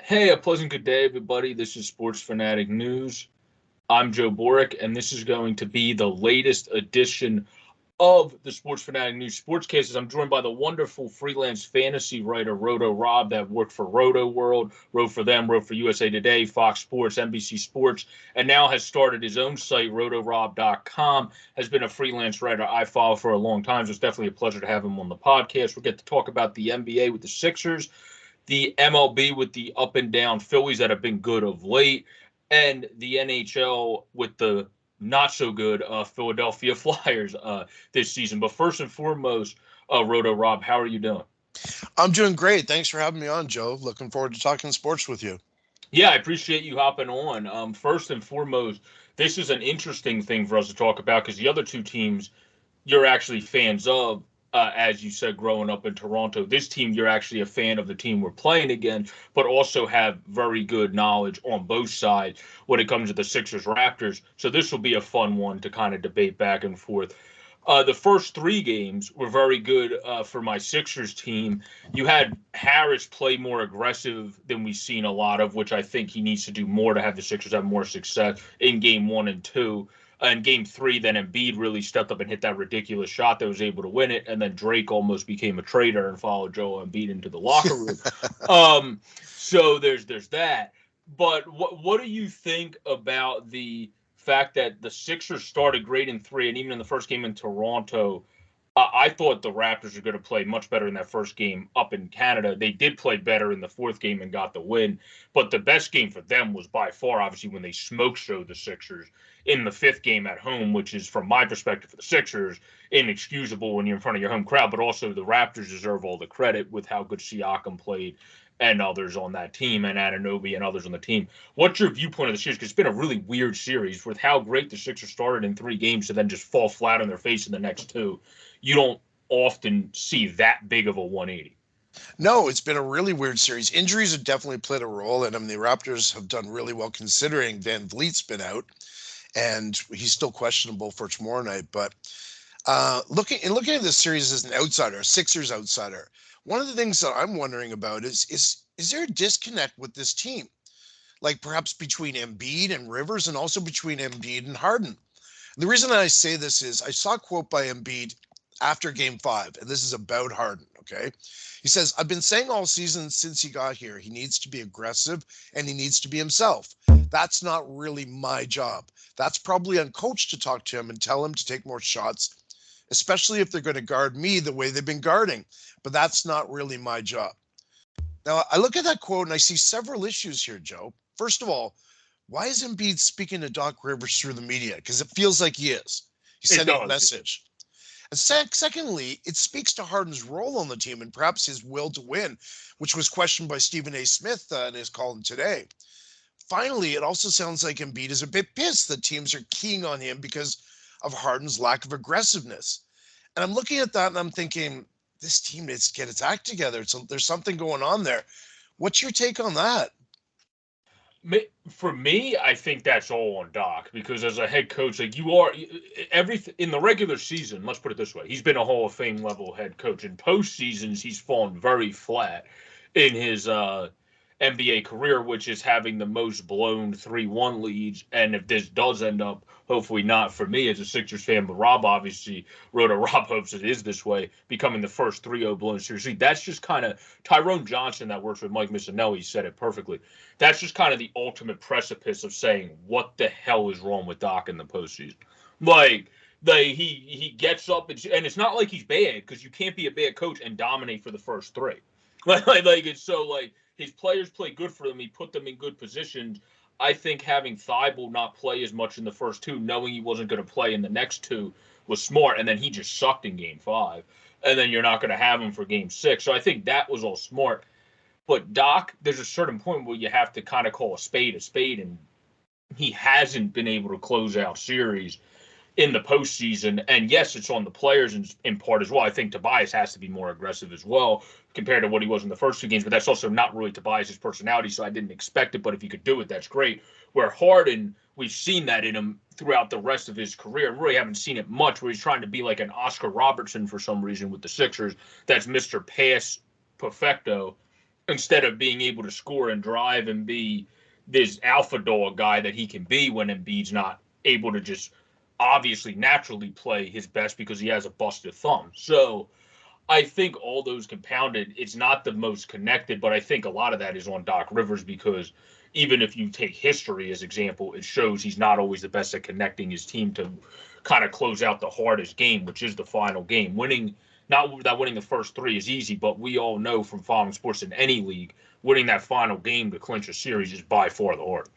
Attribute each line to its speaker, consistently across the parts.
Speaker 1: Hey, a pleasant good day, everybody. This is Sports Phanatic News. I'm Joe Boric, and this is going to be the latest edition of the Sports Phanatic News Sportscases. I'm joined by the wonderful freelance fantasy writer RotoRob that worked for Roto World, wrote for them, wrote for USA Today, Fox Sports, NBC Sports, and now has started his own site, RotoRob.com. Has been a freelance writer I follow for a long time, so it's definitely a pleasure to have him on the podcast. We'll get to talk about the NBA with the Sixers, the MLB with the up and down Phillies that have been good of late, and the NHL with the not so good Philadelphia Flyers this season. But first and foremost, RotoRob, how are you doing?
Speaker 2: I'm doing great. Thanks for having me on, Joe. Looking forward to talking sports with you.
Speaker 1: Yeah, I appreciate you hopping on. First and foremost, this is an interesting thing for us to talk about because the other two teams you're actually fans of, as you said, growing up in Toronto. This team, you're actually a fan of the team we're playing against, but also have very good knowledge on both sides when it comes to the Sixers Raptors. So this will be a fun one to kind of debate back and forth. The first three games were very good for my Sixers team. You had Harris play more aggressive than we've seen a lot of, which I think he needs to do more to have the Sixers have more success in game one and two. In game three, then Embiid really stepped up and hit that ridiculous shot that was able to win it. And then Drake almost became a traitor and followed Joel Embiid into the locker room. So there's that. But what do you think about the fact that the Sixers started great in three, and even in the first game in Toronto, I thought the Raptors were going to play much better in that first game up in Canada. They did play better in the fourth game and got the win, but the best game for them was by far, obviously, when they smoke showed the Sixers in the fifth game at home, which is, from my perspective, for the Sixers, inexcusable when you're in front of your home crowd. But also, the Raptors deserve all the credit with how good Siakam played and others on that team, and Anunoby and others on the team. What's your viewpoint of the series? Because it's been a really weird series with how great the Sixers started in three games to then just fall flat on their face in the next two. You don't often see that big of a 180.
Speaker 2: No, it's been a really weird series. Injuries have definitely played a role, and the Raptors have done really well considering Van Vliet's been out, and he's still questionable for tomorrow night. But looking at this series as an outsider, a Sixers outsider, one of the things that I'm wondering about is there a disconnect with this team? Like perhaps between Embiid and Rivers and also between Embiid and Harden. The reason I say this is I saw a quote by Embiid after game 5, and this is about Harden, okay? He says, I've been saying all season since he got here, he needs to be aggressive and he needs to be himself. That's not really my job. That's probably on coach to talk to him and tell him to take more shots, especially if they're going to guard me the way they've been guarding. But that's not really my job. Now, I look at that quote and I see several issues here, Joe. First of all, why is Embiid speaking to Doc Rivers through the media? Because it feels like he is. He's sending a message. And secondly, it speaks to Harden's role on the team and perhaps his will to win, which was questioned by Stephen A. Smith in his column today. Finally, it also sounds like Embiid is a bit pissed that teams are keying on him because of Harden's lack of aggressiveness. And I'm looking at that and I'm thinking, this team needs to get its act together. So there's something going on there. What's your take on that?
Speaker 1: For me, I think that's all on Doc because as a head coach, like you are everything in the regular season. Let's put it this way: he's been a Hall of Fame level head coach. In postseasons, he's fallen very flat in his NBA career, which is having the most blown 3-1 leads. And if this does end up, hopefully not for me as a Sixers fan, but Rob obviously Rob hopes it is this way, becoming the first 3-0 blown series lead. That's just kind of Tyrone Johnson that works with Mike Missinelli said it perfectly. That's just kind of the ultimate precipice of saying what the hell is wrong with Doc in the postseason. Like he gets up and it's not like he's bad because you can't be a bad coach and dominate for the first three. Like it's so like his players play good for them. He put them in good positions. I think having Thibault not play as much in the first two, knowing he wasn't going to play in the next two, was smart. And then he just sucked in game 5. And then you're not going to have him for game 6. So I think that was all smart. But Doc, there's a certain point where you have to kind of call a spade, and he hasn't been able to close out series in the postseason. And yes, it's on the players in part as well. I think Tobias has to be more aggressive as well compared to what he was in the first 2 games, but that's also not really Tobias' personality, so I didn't expect it. But if he could do it, that's great. Where Harden, we've seen that in him throughout the rest of his career. We really haven't seen it much where he's trying to be like an Oscar Robertson for some reason with the Sixers. That's Mr. Pass Perfecto. instead of being able to score and drive and be this alpha dog guy that he can be when Embiid's not able to just obviously naturally play his best because he has a busted thumb. So I think all those compounded, it's not the most connected, but I think a lot of that is on Doc Rivers because even if you take history as example, it shows he's not always the best at connecting his team to kind of close out the hardest game, which is the final game. Not that winning the first three is easy, but we all know from following sports in any league, winning that final game to clinch a series is by far the hardest.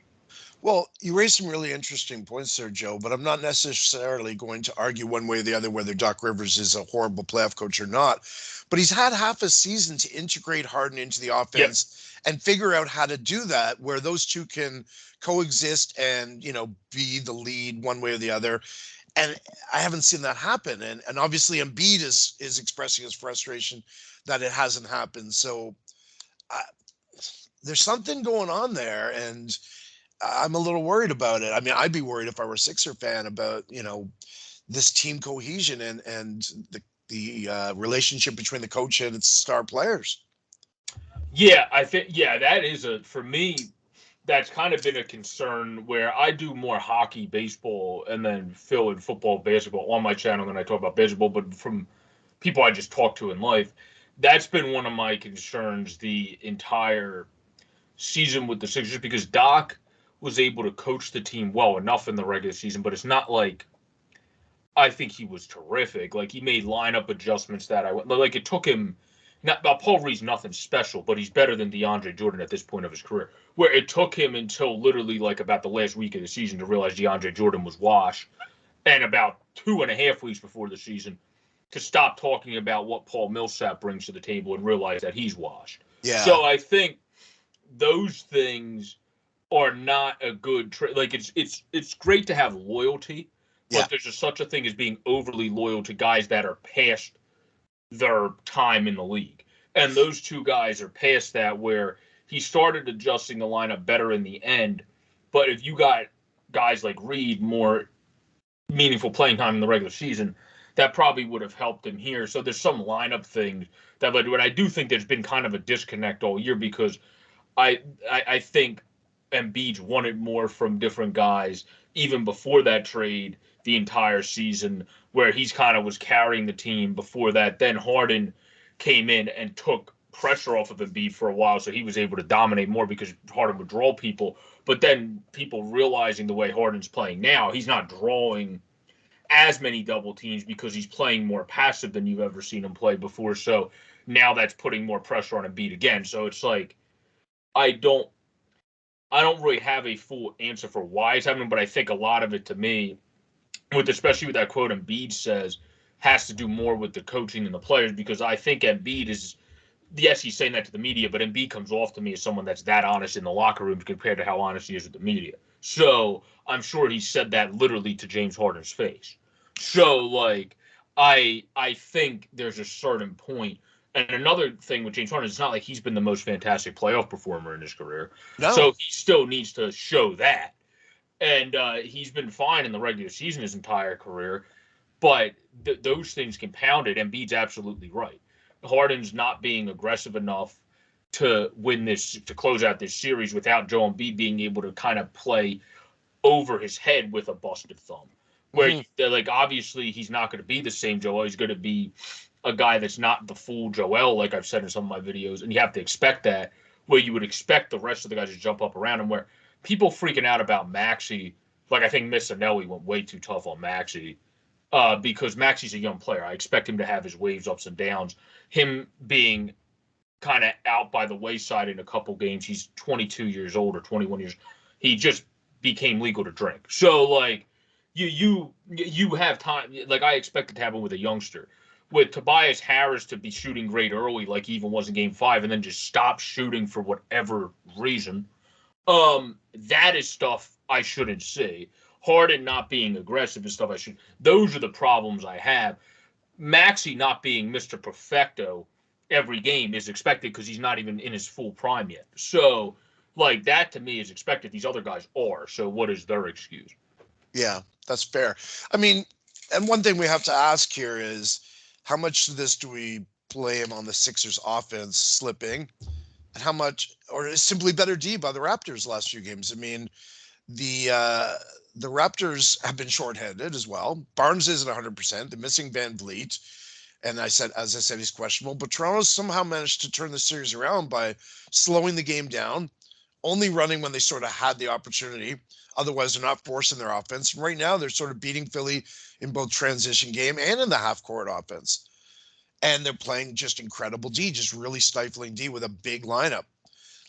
Speaker 2: Well, you raised some really interesting points there, Joe, but I'm not necessarily going to argue one way or the other whether Doc Rivers is a horrible playoff coach or not. But he's had half a season to integrate Harden into the offense and figure out how to do that, where those two can coexist and, be the lead one way or the other. And I haven't seen that happen. And obviously Embiid is expressing his frustration that it hasn't happened. So there's something going on there. And I'm a little worried about it. I mean, I'd be worried if I were a Sixer fan about, this team cohesion and the relationship between the coach and its star players.
Speaker 1: Yeah, I think, that is for me, that's kind of been a concern where I do more hockey, baseball, and then Phil and football, basketball on my channel than I talk about baseball, but from people I just talk to in life, that's been one of my concerns the entire season with the Sixers because Doc was able to coach the team well enough in the regular season, but it's not like I think he was terrific. Like he made lineup adjustments that it took him. Not Paul Reed's nothing special, but he's better than DeAndre Jordan at this point of his career. Where it took him until literally like about the last week of the season to realize DeAndre Jordan was washed, and about 2.5 weeks before the season to stop talking about what Paul Millsap brings to the table and realize that he's washed.
Speaker 2: Yeah.
Speaker 1: So I think those things are not a good like it's great to have loyalty, but there's such a thing as being overly loyal to guys that are past their time in the league. And those two guys are past that where he started adjusting the lineup better in the end. But if you got guys like Reed more meaningful playing time in the regular season, that probably would have helped him here. So there's some lineup things that led to it. I do think there's been kind of a disconnect all year because I think Embiid's wanted more from different guys even before that trade the entire season where he's kind of was carrying the team before that. Then Harden came in and took pressure off of Embiid for a while, so he was able to dominate more because Harden would draw people. But then people realizing the way Harden's playing now, he's not drawing as many double teams because he's playing more passive than you've ever seen him play before. So now that's putting more pressure on Embiid again. So it's like I don't really have a full answer for why it's happening, but I think a lot of it to me, especially with that quote Embiid says, has to do more with the coaching and the players because I think Embiid is, yes, he's saying that to the media, but Embiid comes off to me as someone that's that honest in the locker room compared to how honest he is with the media. So I'm sure he said that literally to James Harden's face. So like I think there's a certain point. And another thing with James Harden, it's not like he's been the most fantastic playoff performer in his career.
Speaker 2: No.
Speaker 1: So he still needs to show that. And he's been fine in the regular season his entire career. But those things compounded, Embiid's absolutely right. Harden's not being aggressive enough to win this, to close out this series without Joel Embiid being able to kind of play over his head with a busted thumb. Where, obviously he's not going to be the same Joel. He's going to be a guy that's not the full Joel, like I've said in some of my videos. And you have to expect that, where you would expect the rest of the guys to jump up around him, where people freaking out about Maxey, like I think Missanelli went way too tough on Maxey because Maxey's a young player. I expect him to have his waves, ups and downs. Him being kind of out by the wayside in a couple games. He's 22 years old or 21 years. He just became legal to drink. So, like, you have time. Like, I expect it to happen with a youngster. With Tobias Harris to be shooting great early, like he even was in Game 5, and then just stop shooting for whatever reason, that is stuff I shouldn't see. Harden not being aggressive is stuff I should. Those are the problems I have. Maxey not being Mr. Perfecto every game is expected because he's not even in his full prime yet. So, like, that to me is expected. These other guys are. So what is their excuse?
Speaker 2: Yeah, that's fair. I mean, and one thing we have to ask here is how much of this do we blame on the Sixers offense slipping? at how much, or simply better D by the Raptors last few games. I mean, the Raptors have been shorthanded as well. Barnes isn't 100%. They're missing Van Vliet. And as I said, he's questionable. But Toronto's somehow managed to turn the series around by slowing the game down, only running when they sort of had the opportunity. Otherwise, they're not forcing their offense. And right now, they're sort of beating Philly in both transition game and in the half-court offense. And they're playing just incredible D, just really stifling D with a big lineup.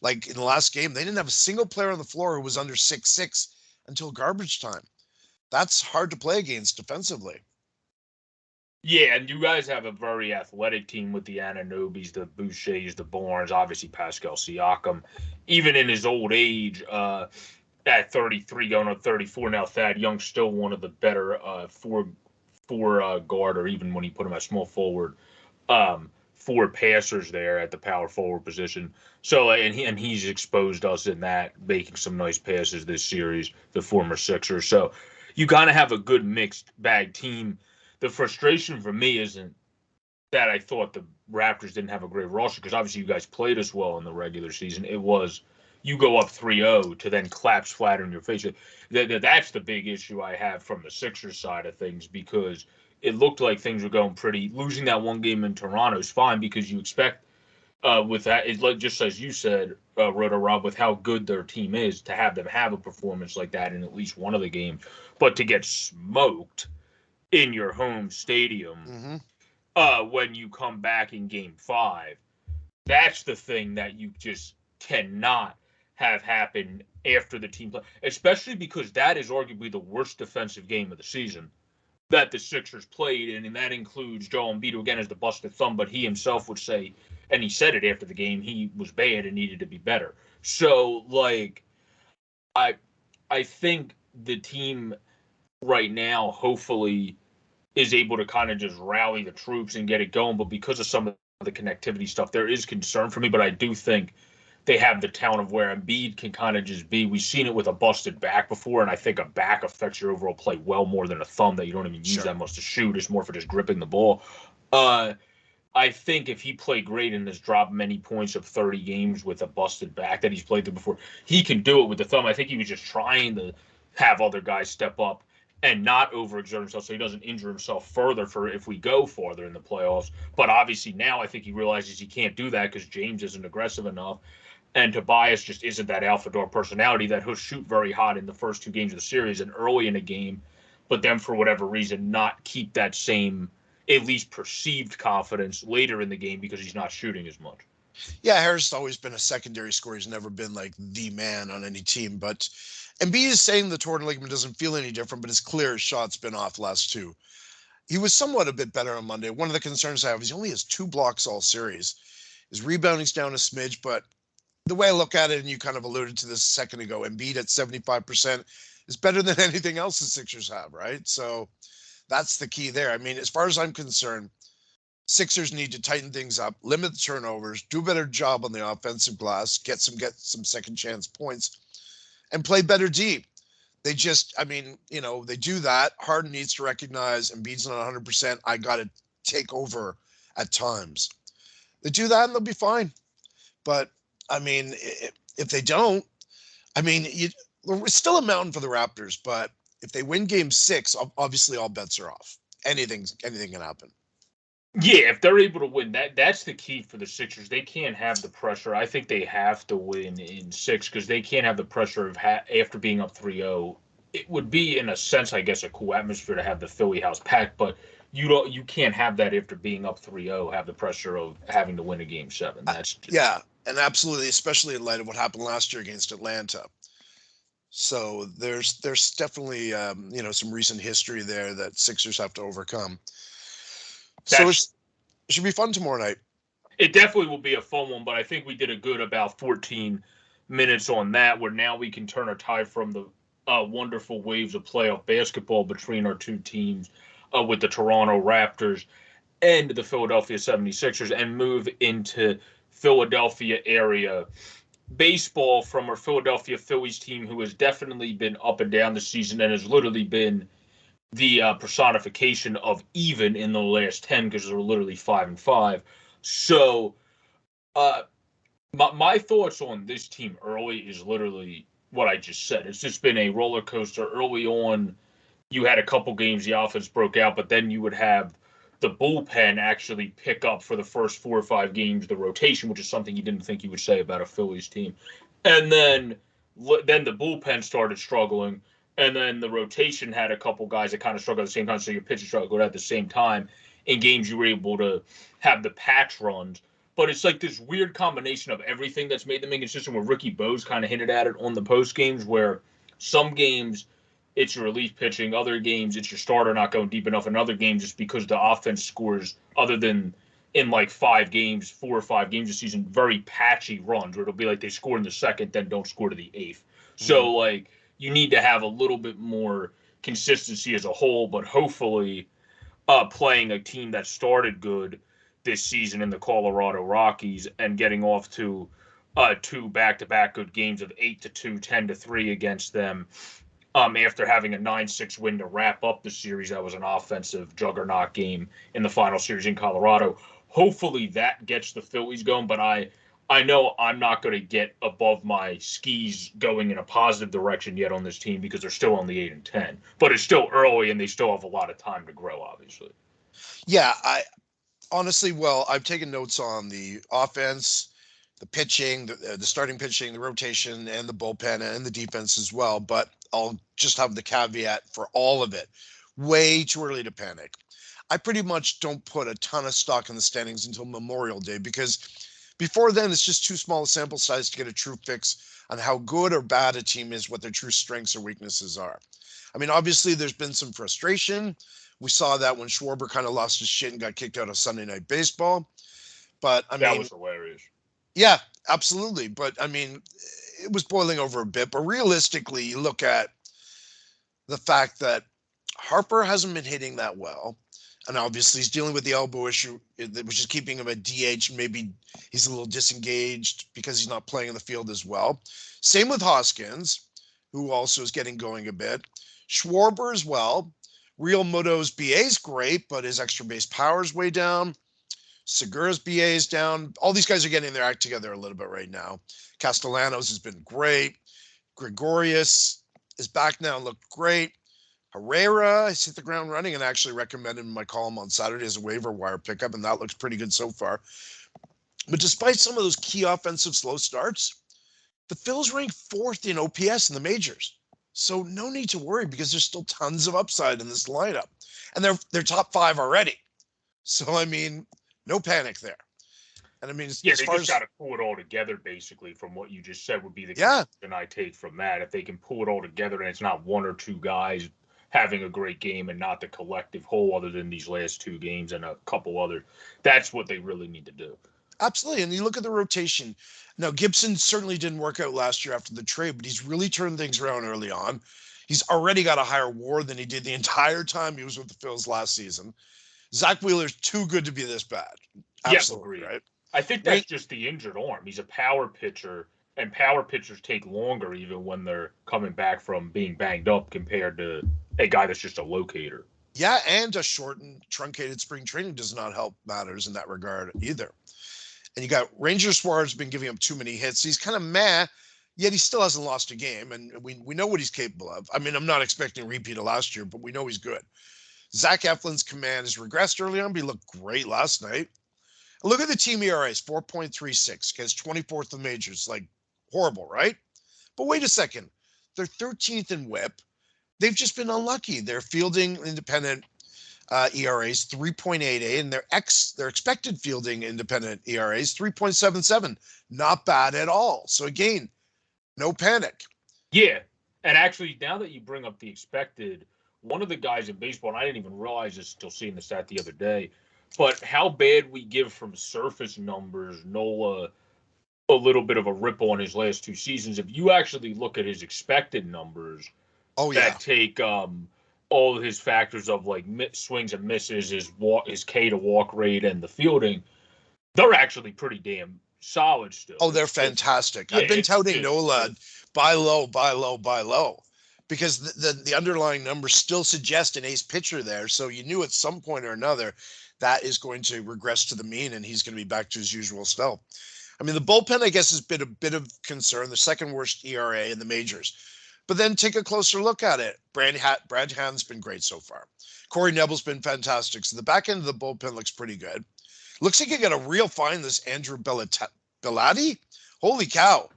Speaker 2: Like in the last game, they didn't have a single player on the floor who was under 6'6" until garbage time. That's hard to play against defensively.
Speaker 1: Yeah, and you guys have a very athletic team with the Ananobis, the Bouchers, the Barnes, obviously Pascal Siakam. Even in his old age, at 33 going on 34 now, Thad Young's still one of the better four guard, or even when he put him at small forward, four passers there at the power forward position. So and he's exposed us in that, making some nice passes this series, the former Sixer. So you kind of have a good mixed bag team. The frustration for me isn't that I thought the Raptors didn't have a great roster, because obviously you guys played us well in the regular season. It was you go up 3-0 to then collapse flat on your face. That's the big issue I have from the Sixers side of things, because it looked like things were going pretty. Losing that one game in Toronto is fine, because you expect with that, it's like just as you said, RotoRob, with how good their team is, to have them have a performance like that in at least one of the games, but to get smoked in your home stadium when you come back in Game 5, that's the thing that you just cannot have happen after the team play, especially because that is arguably the worst defensive game of the season that the Sixers played, and that includes Joel Embiid, who again is the busted thumb, but he himself would say, and he said it after the game, he was bad and needed to be better. So, like, I think the team right now, hopefully, is able to kind of just rally the troops and get it going. But because of some of the connectivity stuff, there is concern for me. But I do think they have the talent of where Embiid can kind of just be. We've seen it with a busted back before, and I think a back affects your overall play well more than a thumb that you don't even use that much to shoot. It's more for just gripping the ball. I think if he played great and has dropped many points of 30 games with a busted back that he's played through before, he can do it with the thumb. I think he was just trying to have other guys step up and not overexert himself so he doesn't injure himself further for if we go farther in the playoffs. But obviously now I think he realizes he can't do that because James isn't aggressive enough. And Tobias just isn't that alpha dog personality that he'll shoot very hot in the first two games of the series and early in a game, but then for whatever reason not keep that same, at least perceived, confidence later in the game because he's not shooting as much.
Speaker 2: Yeah, Harris has always been a secondary scorer. He's never been like the man on any team. But Embiid is saying the torn ligament doesn't feel any different, but it's clear his shot's been off last two. He was somewhat a bit better on Monday. One of the concerns I have is he only has 2 blocks all series. His rebounding's down a smidge, but the way I look at it, and you kind of alluded to this a second ago, Embiid at 75% is better than anything else the Sixers have, right? So that's the key there. I mean, as far as I'm concerned, Sixers need to tighten things up, limit the turnovers, do a better job on the offensive glass, get some second chance points, and play better D. They just, I mean, you know, they do that. Harden needs to recognize Embiid's not 100%. I got to take over at times. They do that and they'll be fine. But, I mean, if they don't, I mean, it's still a mountain for the Raptors. But if they win Game 6, obviously all bets are off. Anything can happen.
Speaker 1: Yeah, if they're able to win, that's the key for the Sixers. They can't have the pressure. I think they have to win in 6 because they can't have the pressure of after being up 3-0. It would be, in a sense, I guess, a cool atmosphere to have the Philly house packed, but you can't have that after being up 3-0, have the pressure of having to win a Game 7. That's just...
Speaker 2: Yeah, and absolutely, especially in light of what happened last year against Atlanta. So there's definitely some recent history there that Sixers have to overcome. So it should be fun tomorrow night.
Speaker 1: It definitely will be a fun one, but I think we did a good about 14 minutes on that, where now we can turn our tide from the wonderful waves of playoff basketball between our two teams with the Toronto Raptors and the Philadelphia 76ers and move into Philadelphia area baseball from our Philadelphia Phillies team, who has definitely been up and down the season and has literally been the personification of even in the last 10 because they're literally 5-5. So My thoughts on this team early is literally what I just said. It's just been a roller coaster early on. You had a couple games the offense broke out, but then you would have the bullpen actually pick up for the first 4 or 5 games the rotation, which is something you didn't think you would say about a Phillies team. And then the bullpen started struggling, and then the rotation had a couple guys that kind of struggled at the same time. So your pitchers struggled at the same time. In games you were able to have the patch runs, but it's like this weird combination of everything that's made them inconsistent. Where Ricky Bose kind of hinted at it on the post games, where some games it's your relief pitching, other games it's your starter not going deep enough, and other games it's because the offense scores, other than in like 5 games, 4 or 5 games this season, very patchy runs where it'll be like they score in the second, then don't score to the eighth.
Speaker 2: Mhm.
Speaker 1: So like you need to have a little bit more consistency as a whole, but hopefully playing a team that started good this season in the Colorado Rockies and getting off to 2 back-to-back good games of 8-2, 10-3 against them. After having a 9-6 win to wrap up the series, that was an offensive juggernaut game in the final series in Colorado. Hopefully that gets the Phillies going, but I know I'm not going to get above my skis going in a positive direction yet on this team because they're still only 8-10. But it's still early and they still have a lot of time to grow, obviously.
Speaker 2: Yeah, I honestly, well, I've taken notes on the offense, the pitching, the starting pitching, the rotation, and the bullpen and the defense as well. But I'll just have the caveat for all of it. Way too early to panic. I pretty much don't put a ton of stock in the standings until Memorial Day because before then, it's just too small a sample size to get a true fix on how good or bad a team is, what their true strengths or weaknesses are. I mean, obviously, there's been some frustration. We saw that when Schwarber kind of lost his shit and got kicked out of Sunday Night Baseball. But I
Speaker 1: That
Speaker 2: mean,
Speaker 1: was hilarious.
Speaker 2: yeah, absolutely. But I mean, it was boiling over a bit. But realistically, you look at the fact that Harper hasn't been hitting that well. And obviously, he's dealing with the elbow issue, which is keeping him at DH. Maybe he's a little disengaged because he's not playing in the field as well. Same with Hoskins, who also is getting going a bit. Schwarber as well. Real Muto's BA is great, but his extra base power is way down. Segura's BA is down. All these guys are getting their act together a little bit right now. Castellanos has been great. Gregorius is back now and looked great. Herrera has hit the ground running and actually recommended in my column on Saturday as a waiver wire pickup, and that looks pretty good so far. But despite some of those key offensive slow starts, the Phils rank 4th in OPS in the majors. So no need to worry because there's still tons of upside in this lineup. And they're top 5 already. So I mean, no panic there. And I mean,
Speaker 1: Yeah,
Speaker 2: as
Speaker 1: they
Speaker 2: far
Speaker 1: just
Speaker 2: as
Speaker 1: got to pull it all together, basically, from what you just said would be the
Speaker 2: yeah,
Speaker 1: conclusion I take from that. If they can pull it all together and it's not 1 or 2 guys having a great game and not the collective whole, other than these last 2 games and a couple other, that's what they really need to do.
Speaker 2: absolutely. And you look at the rotation. Now, Gibson certainly didn't work out last year after the trade, but he's really turned things around early on. He's already got a higher WAR than he did the entire time he was with the Phils last season. Zach Wheeler's too good to be this bad.
Speaker 1: Yeah,
Speaker 2: Absolutely,
Speaker 1: agreed.
Speaker 2: right?
Speaker 1: I think
Speaker 2: Right?
Speaker 1: that's just the injured arm. He's a power pitcher, and power pitchers take longer even when they're coming back from being banged up compared to a guy that's just a locator.
Speaker 2: Yeah, and a shortened, truncated spring training does not help matters in that regard either. And you got Ranger Suarez been giving up too many hits. He's kind of meh, yet he still hasn't lost a game, and we know what he's capable of. I mean, I'm not expecting a repeat of last year, but we know he's good. Zach Eflin's command has regressed early on, but he looked great last night. And look at the team ERAs, 4.36 against 24th of majors. Like, horrible, right? But wait a second. They're 13th in whip. They've just been unlucky. They're fielding independent ERAs 3.88, and their expected fielding independent ERAs 3.77. Not bad at all. So again, no panic.
Speaker 1: Yeah, and actually, now that you bring up the expected, one of the guys in baseball, and I didn't even realize this until seeing the stat the other day, but how bad we give from surface numbers, Nola a little bit of a ripple on his last 2 seasons. If you actually look at his expected numbers
Speaker 2: Oh yeah.
Speaker 1: that take all of his factors of like swings and misses, his K to walk rate, and the fielding, they're actually pretty damn solid still.
Speaker 2: Oh, they're
Speaker 1: It's just
Speaker 2: fantastic.
Speaker 1: yeah,
Speaker 2: I've been
Speaker 1: it's
Speaker 2: touting
Speaker 1: just
Speaker 2: Nola buy low, buy low, buy low. Because the underlying numbers still suggest an ace pitcher there. So you knew at some point or another that is going to regress to the mean and he's going to be back to his usual self. I mean, the bullpen, I guess, has been a bit of concern, the second worst ERA in the majors. But then take a closer look at it. Brad Hand's been great so far. Corey Neville's been fantastic. So the back end of the bullpen looks pretty good. Looks like you got a real find, this Andrew Bellotti. Holy cow.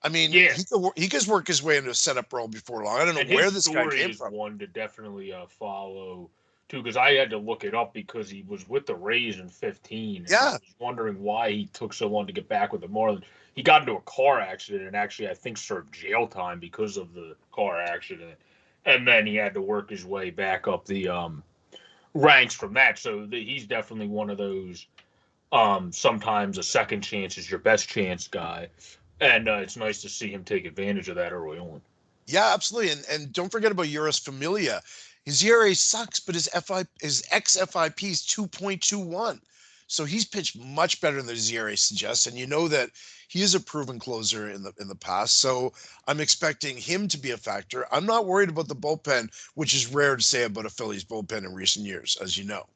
Speaker 2: I mean,
Speaker 1: Yeah.
Speaker 2: he could work his way into a setup role before long. I don't know
Speaker 1: And
Speaker 2: where
Speaker 1: his
Speaker 2: this guy
Speaker 1: story
Speaker 2: came
Speaker 1: is
Speaker 2: from.
Speaker 1: one to definitely follow too, because I had to look it up because he was with the Rays in 15. And I was wondering why he took so long to get back with the Marlins. He got into a car accident and actually, I think, served jail time because of the car accident. And then he had to work his way back up the ranks from that. So he's definitely one of those sometimes a second chance is your best chance guy. And it's nice to see him take advantage of that early on.
Speaker 2: Yeah, absolutely. And don't forget about Euros Familia. His ERA sucks, but his xFIP is 2.21. So he's pitched much better than his ERA suggests. And you know that he is a proven closer in the past. So I'm expecting him to be a factor. I'm not worried about the bullpen, which is rare to say about a Phillies bullpen in recent years, as you know.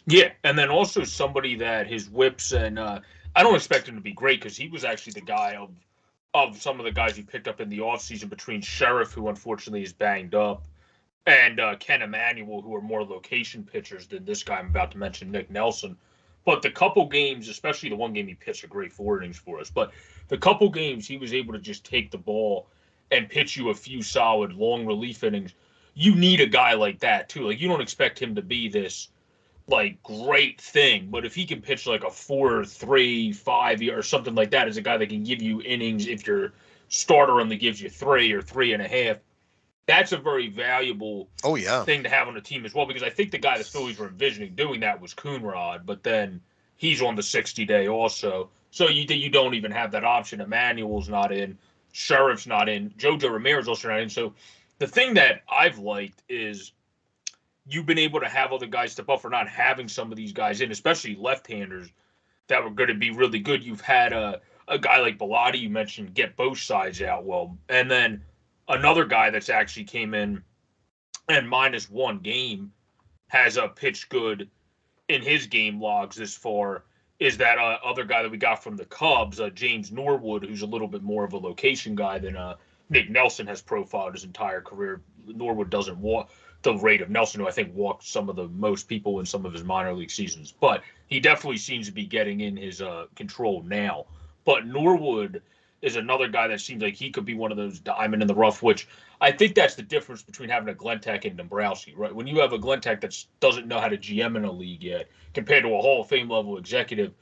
Speaker 1: Yeah, and then also somebody that his whips and I don't expect him to be great because he was actually the guy of some of the guys he picked up in the offseason between Sheriff, who unfortunately is banged up, and Ken Emanuel, who are more location pitchers than this guy I'm about to mention, Nick Nelson. But the couple games, especially the one game he pitched a great 4 innings for us, but the couple games he was able to just take the ball and pitch you a few solid long relief innings. You need a guy like that too. Like you don't expect him to be this like great thing, but if he can pitch like a 4.35 or something like that, as a guy that can give you innings if your starter only gives you 3 or 3.5, that's a very valuable thing to have on the team as well. Because I think the guy the Phillies were envisioning doing that was Coonrod, but then he's on the 60-day also, so you don't even have that option. Emmanuel's not in, Sheriff's not in, JoJo Ramirez also not in. So the thing that I've liked is you've been able to have other guys step up for not having some of these guys in, especially left-handers that were going to be really good. You've had a guy like Bellotti, you mentioned, get both sides out well. And then another guy that's actually came in and -1 game has pitched good in his game logs this far is that other guy that we got from the Cubs, James Norwood, who's a little bit more of a location guy than Nick Nelson has profiled his entire career. Norwood doesn't walk the rate of Nelson, who I think walked some of the most people in some of his minor league seasons. But he definitely seems to be getting in his control now. But Norwood is another guy that seems like he could be one of those diamond in the rough, which I think that's the difference between having a Glentek and Dombrowski, right? When you have a Glentek that doesn't know how to GM in a league yet, compared to a Hall of Fame level executive,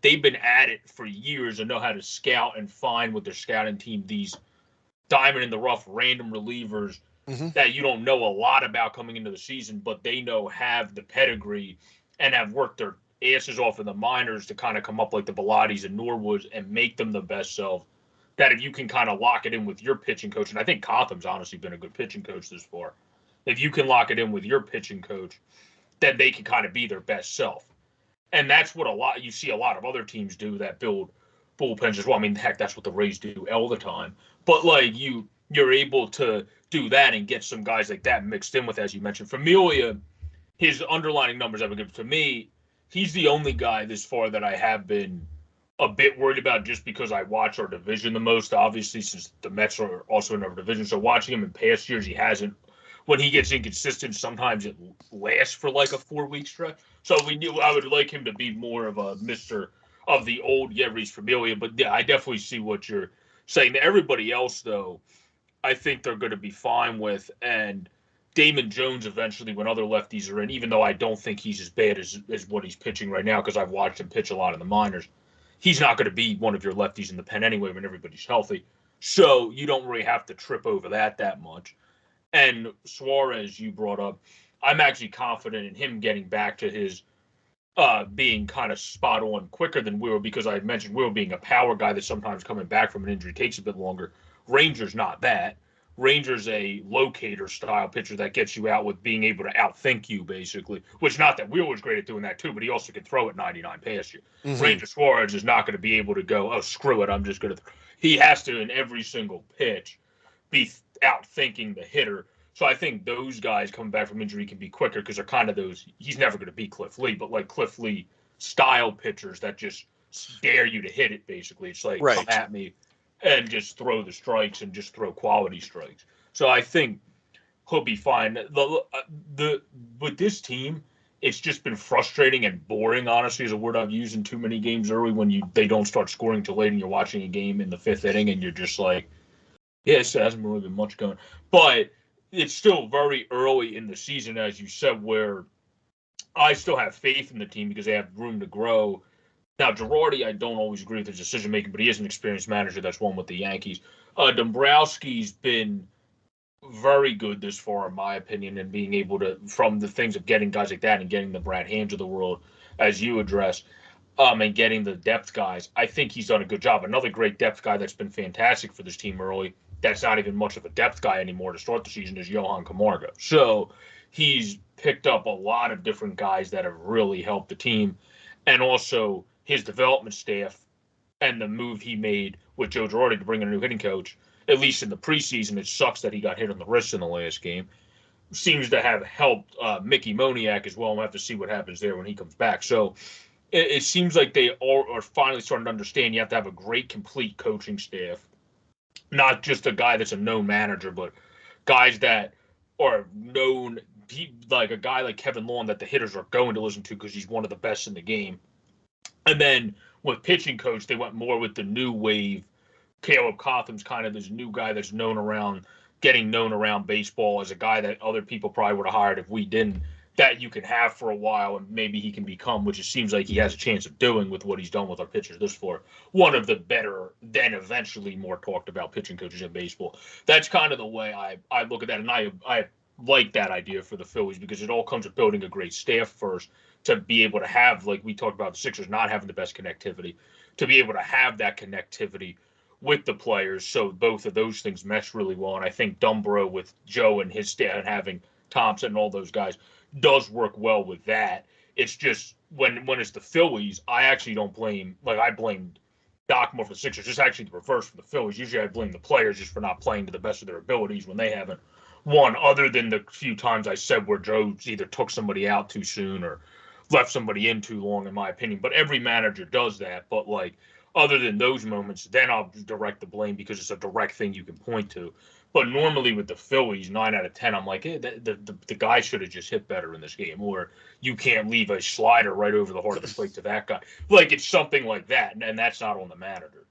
Speaker 1: they've been at it for years and know how to scout and find with their scouting team these diamond in the rough random relievers that you don't know a lot about coming into the season, but they know have the pedigree and have worked their asses off in the minors to kind of come up like the Bellottis and Norwoods and make them the best self. That if you can kind of lock it in with your pitching coach, and I think Cotham's honestly been a good pitching coach this far, if you can lock it in with your pitching coach, then they can kind of be their best self. And that's what you see a lot of other teams do that build bullpens as well. I mean, heck, that's what the Rays do all the time. But like you're able to do that and get some guys like that mixed in with, as you mentioned, Familia. His underlying numbers have been good. To me, he's the only guy this far that I have been a bit worried about just because I watch our division the most, obviously, since the Mets are also in our division. So watching him in past years, he hasn't. When he gets inconsistent, sometimes it lasts for like a 4-week stretch. So I would like him to be more of a Mr. of the old Yeris Familia. But yeah, I definitely see what you're saying. Everybody else, though, I think they're going to be fine with. And Damon Jones eventually, when other lefties are in, even though I don't think he's as bad as what he's pitching right now, because I've watched him pitch a lot in the minors, he's not going to be one of your lefties in the pen anyway when everybody's healthy. So you don't really have to trip over that much. And Suarez, you brought up, I'm actually confident in him getting back to his being kind of spot on quicker than Will, because I mentioned Will being a power guy that sometimes coming back from an injury takes a bit longer. Ranger's not that. Ranger's a locator style pitcher that gets you out with being able to outthink you, basically. Which, not that Will was great at doing that too, but he also can throw it 99 past you. Ranger Suarez is not going to be able to go, oh, screw it, I'm just going to. He has to, in every single pitch, be outthinking the hitter. So I think those guys coming back from injury can be quicker because they're kind of those. He's never going to be Cliff Lee, but like Cliff Lee style pitchers that just dare you to hit it, basically. It's like, come
Speaker 2: Right.
Speaker 1: at me and just throw the strikes and just throw quality strikes. So I think he'll be fine. The with this team, it's just been frustrating and boring, honestly, is a word I've used in too many games early when they don't start scoring till late and you're watching a game in the fifth inning and you're just like, yes, there hasn't really been much going. But it's still very early in the season, as you said, where I still have faith in the team because they have room to grow. Now, Girardi, I don't always agree with his decision making, but he is an experienced manager that's won with the Yankees. Dombrowski's been very good this far, in my opinion, in being able to, from the things of getting guys like that and getting the Brad Hands of the world, as you address, and getting the depth guys. I think he's done a good job. Another great depth guy that's been fantastic for this team early, that's not even much of a depth guy anymore to start the season, is Johan Camargo. So he's picked up a lot of different guys that have really helped the team. And also his development staff and the move he made with Joe Girardi to bring in a new hitting coach, at least in the preseason, it sucks that he got hit on the wrist in the last game, seems to have helped Mickey Moniak as well. We'll have to see what happens there when he comes back. So it seems like they are finally starting to understand you have to have a great, complete coaching staff, not just a guy that's a known manager, but guys that are known, like a guy like Kevin Long that the hitters are going to listen to because he's one of the best in the game. And then with pitching coach, they went more with the new wave. Caleb Cotham's kind of this new guy that's getting known around baseball as a guy that other people probably would have hired if we didn't, that you can have for a while and maybe he can become, which it seems like he has a chance of doing with what he's done with our pitchers this far, one of the better, then eventually more talked about pitching coaches in baseball. That's kind of the way I look at that. And I like that idea for the Phillies because it all comes with building a great staff first to be able to have, like we talked about the Sixers not having the best connectivity, to be able to have that connectivity with the players. So both of those things mesh really well. And I think Dumbro with Joe and his staff and having Thompson and all those guys does work well with that. It's just when it's the Phillies, I actually don't blame, like I blamed Doc more for the Sixers. It's actually the reverse for the Phillies. Usually I blame the players just for not playing to the best of their abilities when they haven't won, other than the few times I said where Joe either took somebody out too soon or left somebody in too long, in my opinion. But every manager does that. But like, other than those moments, then I'll direct the blame because it's a direct thing you can point to. But normally with the Phillies, 9 out of 10, I'm like, the guy should have just hit better in this game, or you can't leave a slider right over the heart of the plate to that guy. Like, it's something like that, and that's not on the manager.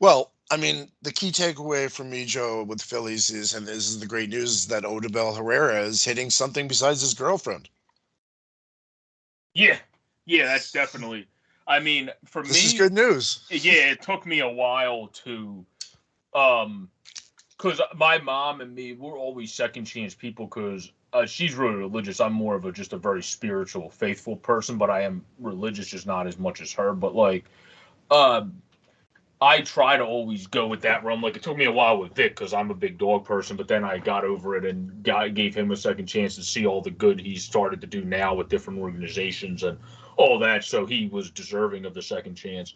Speaker 2: Well, I mean, the key takeaway from me, Joe, with the Phillies is, and this is the great news, is that Odubel Herrera is hitting something besides his girlfriend.
Speaker 1: Yeah, that's definitely. I mean, for
Speaker 2: This
Speaker 1: me,
Speaker 2: is good news.
Speaker 1: Yeah, it took me a while to, because my mom and me, we're always second chance people because she's really religious. I'm more of just a very spiritual, faithful person, but I am religious, just not as much as her. But like, I try to always go with that realm. Like, it took me a while with Vic because I'm a big dog person, but then I got over it and gave him a second chance to see all the good he's started to do now with different organizations and all that. So he was deserving of the second chance.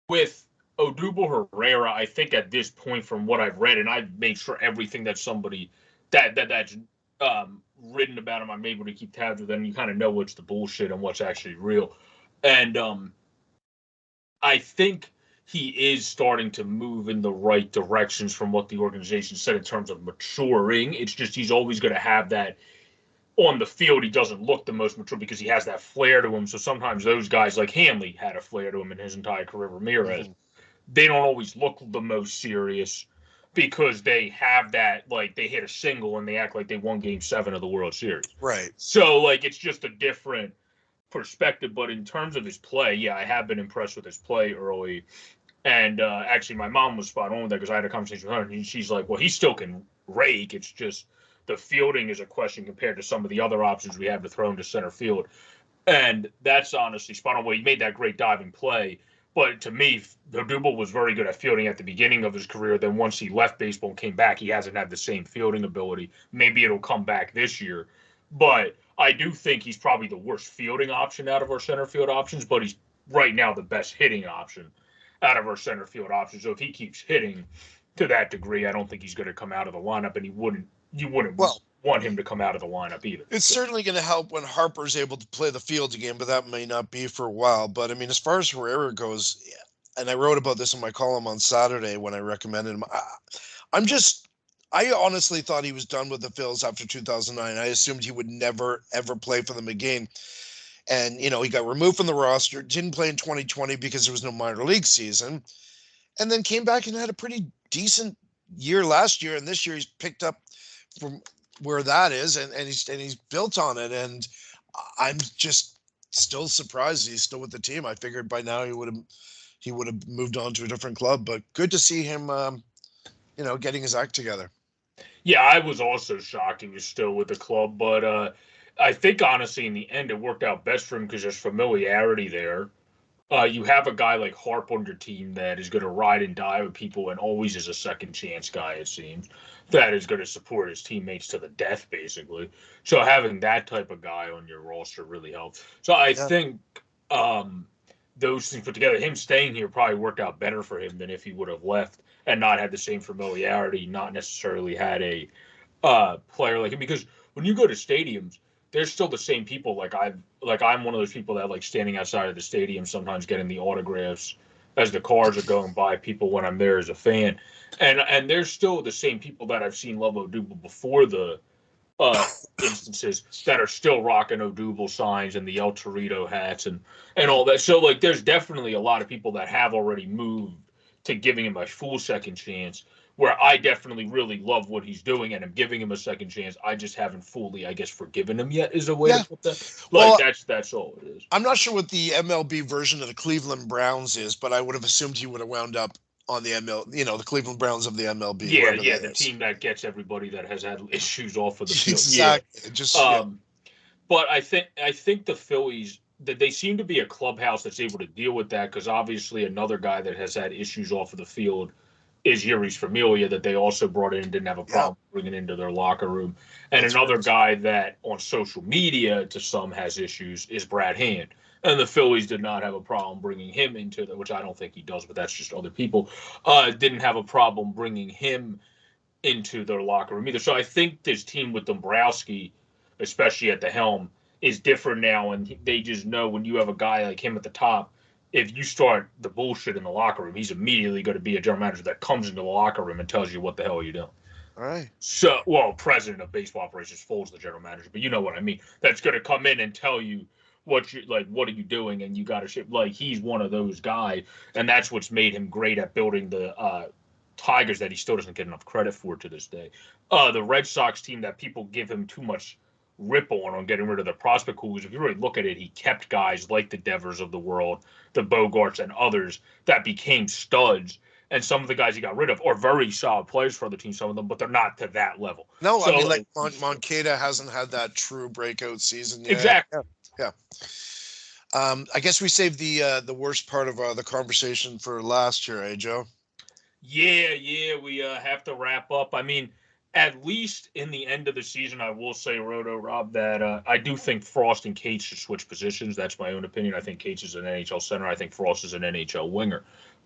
Speaker 1: With Odubel Herrera, I think at this point, from what I've read, and I've made sure everything that somebody that's written about him, I'm able to keep tabs with them. You kind of know what's the bullshit and what's actually real. And I think he is starting to move in the right directions from what the organization said in terms of maturing. It's just he's always going to have that on the field. He doesn't look the most mature because he has that flair to him. So sometimes those guys like Hanley had a flair to him in his entire career. Ramirez, they don't always look the most serious because they have that, like, they hit a single and they act like they won Game 7 of the World Series.
Speaker 2: Right.
Speaker 1: So, like, it's just a different perspective. But in terms of his play, yeah, I have been impressed with his play early. And actually, my mom was spot on with that because I had a conversation with her, and she's like, well, he still can rake. It's just the fielding is a question compared to some of the other options we have to throw into center field. And that's honestly spot on. Well, he made that great diving play. But to me, Odubel was very good at fielding at the beginning of his career. Then once he left baseball and came back, he hasn't had the same fielding ability. Maybe it'll come back this year. But I do think he's probably the worst fielding option out of our center field options, but he's right now the best hitting option out of our center field options. So if he keeps hitting to that degree, I don't think he's going to come out of the lineup, and you wouldn't
Speaker 2: Well,
Speaker 1: want him to come out of the lineup either.
Speaker 2: It's certainly going to help when Harper's able to play the field again, but that may not be for a while. But I mean, as far as Herrera goes, and I wrote about this in my column on Saturday when I recommended him. I honestly thought he was done with the Phils after 2009. I assumed he would never, ever play for them again. And, he got removed from the roster, didn't play in 2020 because there was no minor league season, and then came back and had a pretty decent year last year. And this year he's picked up from where that is, and he's built on it. And I'm just still surprised he's still with the team. I figured by now he would have moved on to a different club, but good to see him, getting his act together.
Speaker 1: Yeah, I was also shocked he was still with the club, but I think honestly in the end it worked out best for him because there's familiarity there. You have a guy like Harp on your team that is going to ride and die with people and always is a second chance guy, it seems, that is going to support his teammates to the death, basically. So having that type of guy on your roster really helps. So I think those things put together, him staying here probably worked out better for him than if he would have left and not had the same familiarity, not necessarily had a player like him. Because when you go to stadiums, there's still the same people. I'm one of those people that like standing outside of the stadium, sometimes getting the autographs as the cars are going by, people when I'm there as a fan. And there's still the same people that I've seen love Odubel before the instances that are still rocking Odubel signs and the El Torito hats and all that. So like there's definitely a lot of people that have already moved to giving him a full second chance, where I definitely really love what he's doing and I'm giving him a second chance. I just haven't fully, I guess, forgiven him yet is a way to put that. That's all it is.
Speaker 2: I'm not sure what the MLB version of the Cleveland Browns is, but I would have assumed he would have wound up on the the Cleveland Browns of the MLB.
Speaker 1: Yeah, the team that gets everybody that has had issues off of the field.
Speaker 2: Exactly.
Speaker 1: Yeah. But I think the Phillies, that they seem to be a clubhouse that's able to deal with that, because obviously another guy that has had issues off of the field is Yuri's Familia, that they also brought in and didn't have a problem bringing into their locker room. And another guy that on social media to some has issues is Brad Hand. And the Phillies did not have a problem bringing him into which I don't think he does, but that's just other people, didn't have a problem bringing him into their locker room either. So I think this team with Dombrowski, especially at the helm, is different now. And they just know when you have a guy like him at the top, if you start the bullshit in the locker room, he's immediately going to be a general manager that comes into the locker room and tells you what the hell you're doing.
Speaker 2: All right.
Speaker 1: So, president of baseball operations, Foles, the general manager, but you know what I mean. That's going to come in and tell you what are you doing, and you got to ship. Like, he's one of those guys, and that's what's made him great at building the Tigers that he still doesn't get enough credit for to this day. The Red Sox team that people give him too much rip on getting rid of the prospect pool, if you really look at it, he kept guys like the Devers of the world, the Bogarts and others that became studs, and some of the guys he got rid of are very solid players for other teams, some of them, but they're not to that level.
Speaker 2: No, so, I mean, like Moncada hasn't had that true breakout season yet.
Speaker 1: Exactly.
Speaker 2: Yeah. I guess we saved the worst part of the conversation for last year, eh, Joe?
Speaker 1: Yeah, we have to wrap up. I mean, at least in the end of the season, I will say, RotoRob, that I do think Frost and Cates should switch positions. That's my own opinion. I think Cates is an NHL center. I think Frost is an NHL winger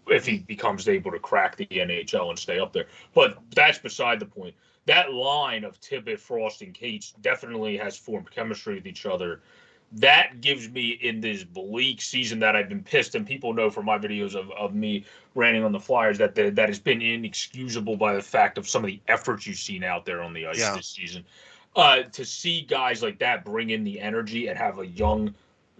Speaker 1: if he becomes able to crack the NHL and stay up there. But that's beside the point. That line of Tibbet, Frost, and Cates definitely has formed chemistry with each other. That gives me, in this bleak season that I've been pissed, and people know from my videos of me ranting on the Flyers that that has been inexcusable by the fact of some of the efforts you've seen out there on the ice this season. To see guys like that bring in the energy and have a young,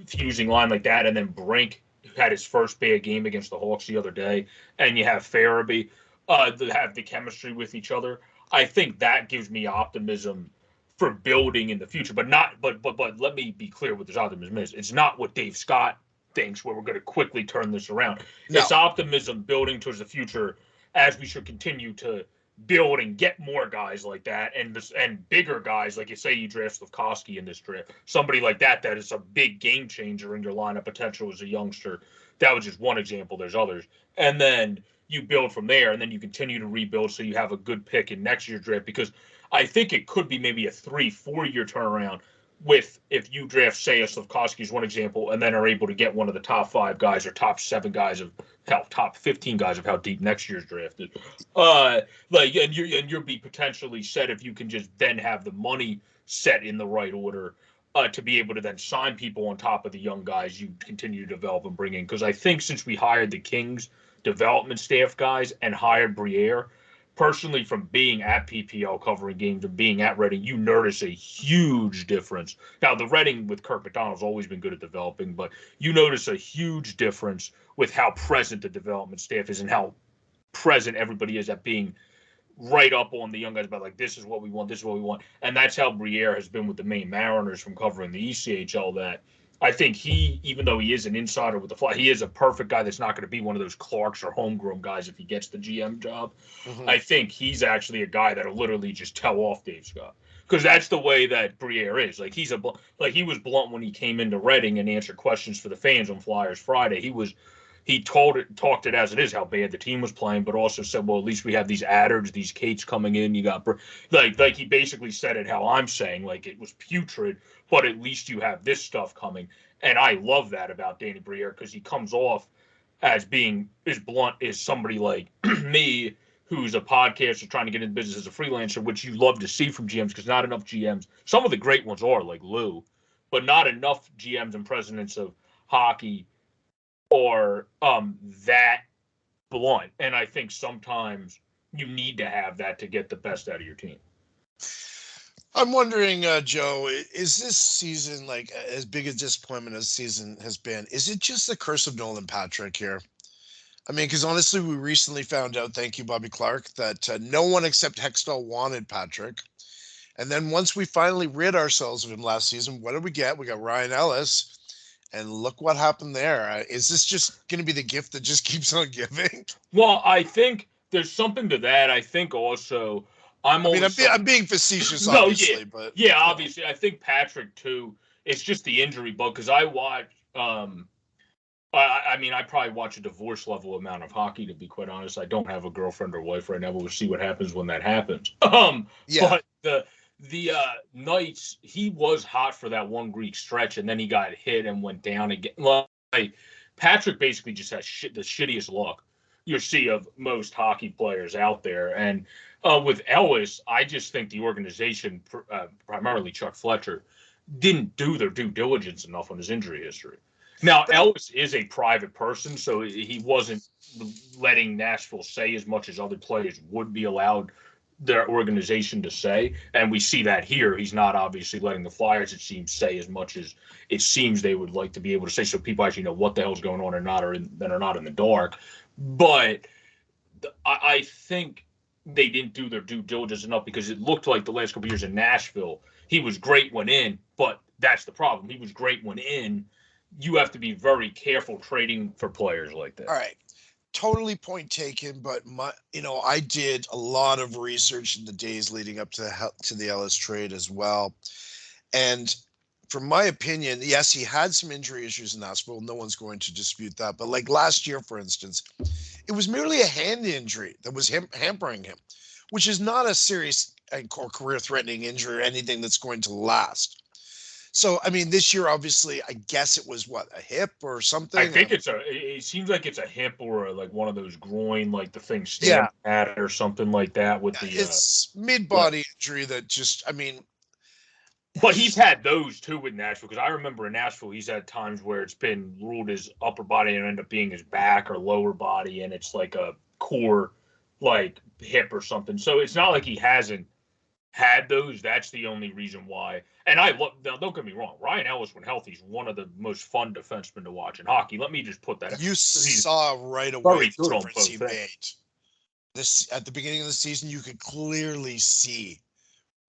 Speaker 1: fusing line like that, and then Brink had his first bad game against the Hawks the other day, and you have Farabee that have the chemistry with each other. I think that gives me optimism for building in the future, but let me be clear what this optimism is. It's not what Dave Scott thinks, where we're going to quickly turn this around. No. It's optimism building towards the future, as we should continue to build and get more guys like that, and bigger guys, like you say you draft Slafkovsky in this draft, somebody like that is a big game changer in your lineup potential as a youngster. That was just one example. There's others, and then you build from there, and then you continue to rebuild so you have a good pick in next year's draft, because I think it could be maybe a 3-4 year turnaround. if you draft, say, a Slavkovsky is one example, and then are able to get one of the top 5 guys or top 7 guys of hell, top 15 guys of how deep next year's draft is, and you'll be potentially set if you can just then have the money set in the right order to be able to then sign people on top of the young guys you continue to develop and bring in. Because I think since we hired the Kings development staff guys and hired Briere, personally, from being at PPL covering games and being at Reading, you notice a huge difference. Now, the Reading with Kirk McDonald's always been good at developing, but you notice a huge difference with how present the development staff is and how present everybody is at being right up on the young guys about, like, this is what we want, this is what we want. And that's how Briere has been with the Maine Mariners from covering the ECHL, that I think he, even though he is an insider with the Fly, he is a perfect guy that's not going to be one of those Clarks or homegrown guys if he gets the GM job. Mm-hmm. I think he's actually a guy that'll literally just tell off Dave Scott, because that's the way that Briere is. Like, he was blunt when he came into Reading and answered questions for the fans on Flyers Friday. He talked it as it is, how bad the team was playing, but also said, well, at least we have these Addards, these Cates coming in. You got, like he basically said it how I'm saying, like, it was putrid, but at least you have this stuff coming. And I love that about Danny Briere, because he comes off as being as blunt as somebody like me, who's a podcaster trying to get into business as a freelancer, which you love to see from GMs, because not enough GMs, some of the great ones are like Lou, but not enough GMs and presidents of hockey or that blunt. And I think sometimes you need to have that to get the best out of your team.
Speaker 2: I'm wondering, Joe, is this season, like, as big a disappointment as the season has been? Is it just the curse of Nolan Patrick here? I mean, because honestly, we recently found out, thank you, Bobby Clark, that no one except Hextall wanted Patrick. And then once we finally rid ourselves of him last season, what did we get? We got Ryan Ellis. And look what happened there. Is this just going to be the gift that just keeps on giving?
Speaker 1: Well, I think there's something to that. I think also I'm
Speaker 2: being facetious, obviously, but
Speaker 1: obviously, I think Patrick too. It's just the injury bug, because I watch. I probably watch a divorce level amount of hockey, to be quite honest. I don't have a girlfriend or wife right now, but we'll see what happens when that happens. But the Knights, he was hot for that one Greek stretch, and then he got hit and went down again. Like, Patrick basically just has the shittiest luck you see of most hockey players out there. And with Ellis, I just think the organization, primarily Chuck Fletcher, didn't do their due diligence enough on his injury history. Now, Ellis is a private person, so he wasn't letting Nashville say as much as other players would be allowed their organization to say, and we see that here. He's not obviously letting the Flyers, it seems, say as much as it seems they would like to be able to say, so people actually know what the hell's going on, or not, or that are not in the dark. But I think they didn't do their due diligence enough, because it looked like the last couple of years in Nashville, he was great when in, but that's the problem. He was great when in. You have to be very careful trading for players like that.
Speaker 2: All right. Totally point taken, but I did a lot of research in the days leading up to the Ellis trade as well. And from my opinion, yes, he had some injury issues in Nashville. No one's going to dispute that. But like last year, for instance, it was merely a hand injury that was hampering him, which is not a serious or career-threatening injury or anything that's going to last. So, I mean, this year, obviously, I guess it was a hip or something.
Speaker 1: I think it seems like it's a hip or like one of those groin, like the thing stamped at it or something like that with
Speaker 2: it's mid-body injury that just,
Speaker 1: But he's had those too with Nashville, because I remember in Nashville, he's had times where it's been ruled his upper body and end up being his back or lower body, and it's like a core, like hip or something. So it's not like he hasn't had those. That's the only reason why. And I love, now don't get me wrong, Ryan Ellis, when healthy, is one of the most fun defensemen to watch in hockey. Let me just put that.
Speaker 2: You saw right away the difference he made. This at the beginning of the season, you could clearly see.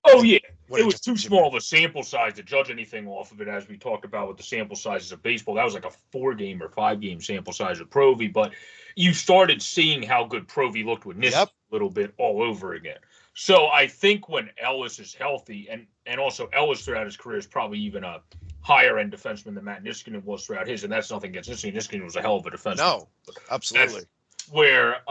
Speaker 1: Oh yeah, it was too small of a sample size to judge anything off of it, as we talked about with the sample sizes of baseball. That was like a 4-game or 5-game sample size of Provy, but you started seeing how good Provy looked with Niskanen a little bit all over again. So I think when Ellis is healthy, and also Ellis throughout his career is probably even a higher end defenseman than Matt Niskanen was throughout his, and that's nothing against Niskanen. Niskanen was a hell of a defenseman.
Speaker 2: No, absolutely.
Speaker 1: That's where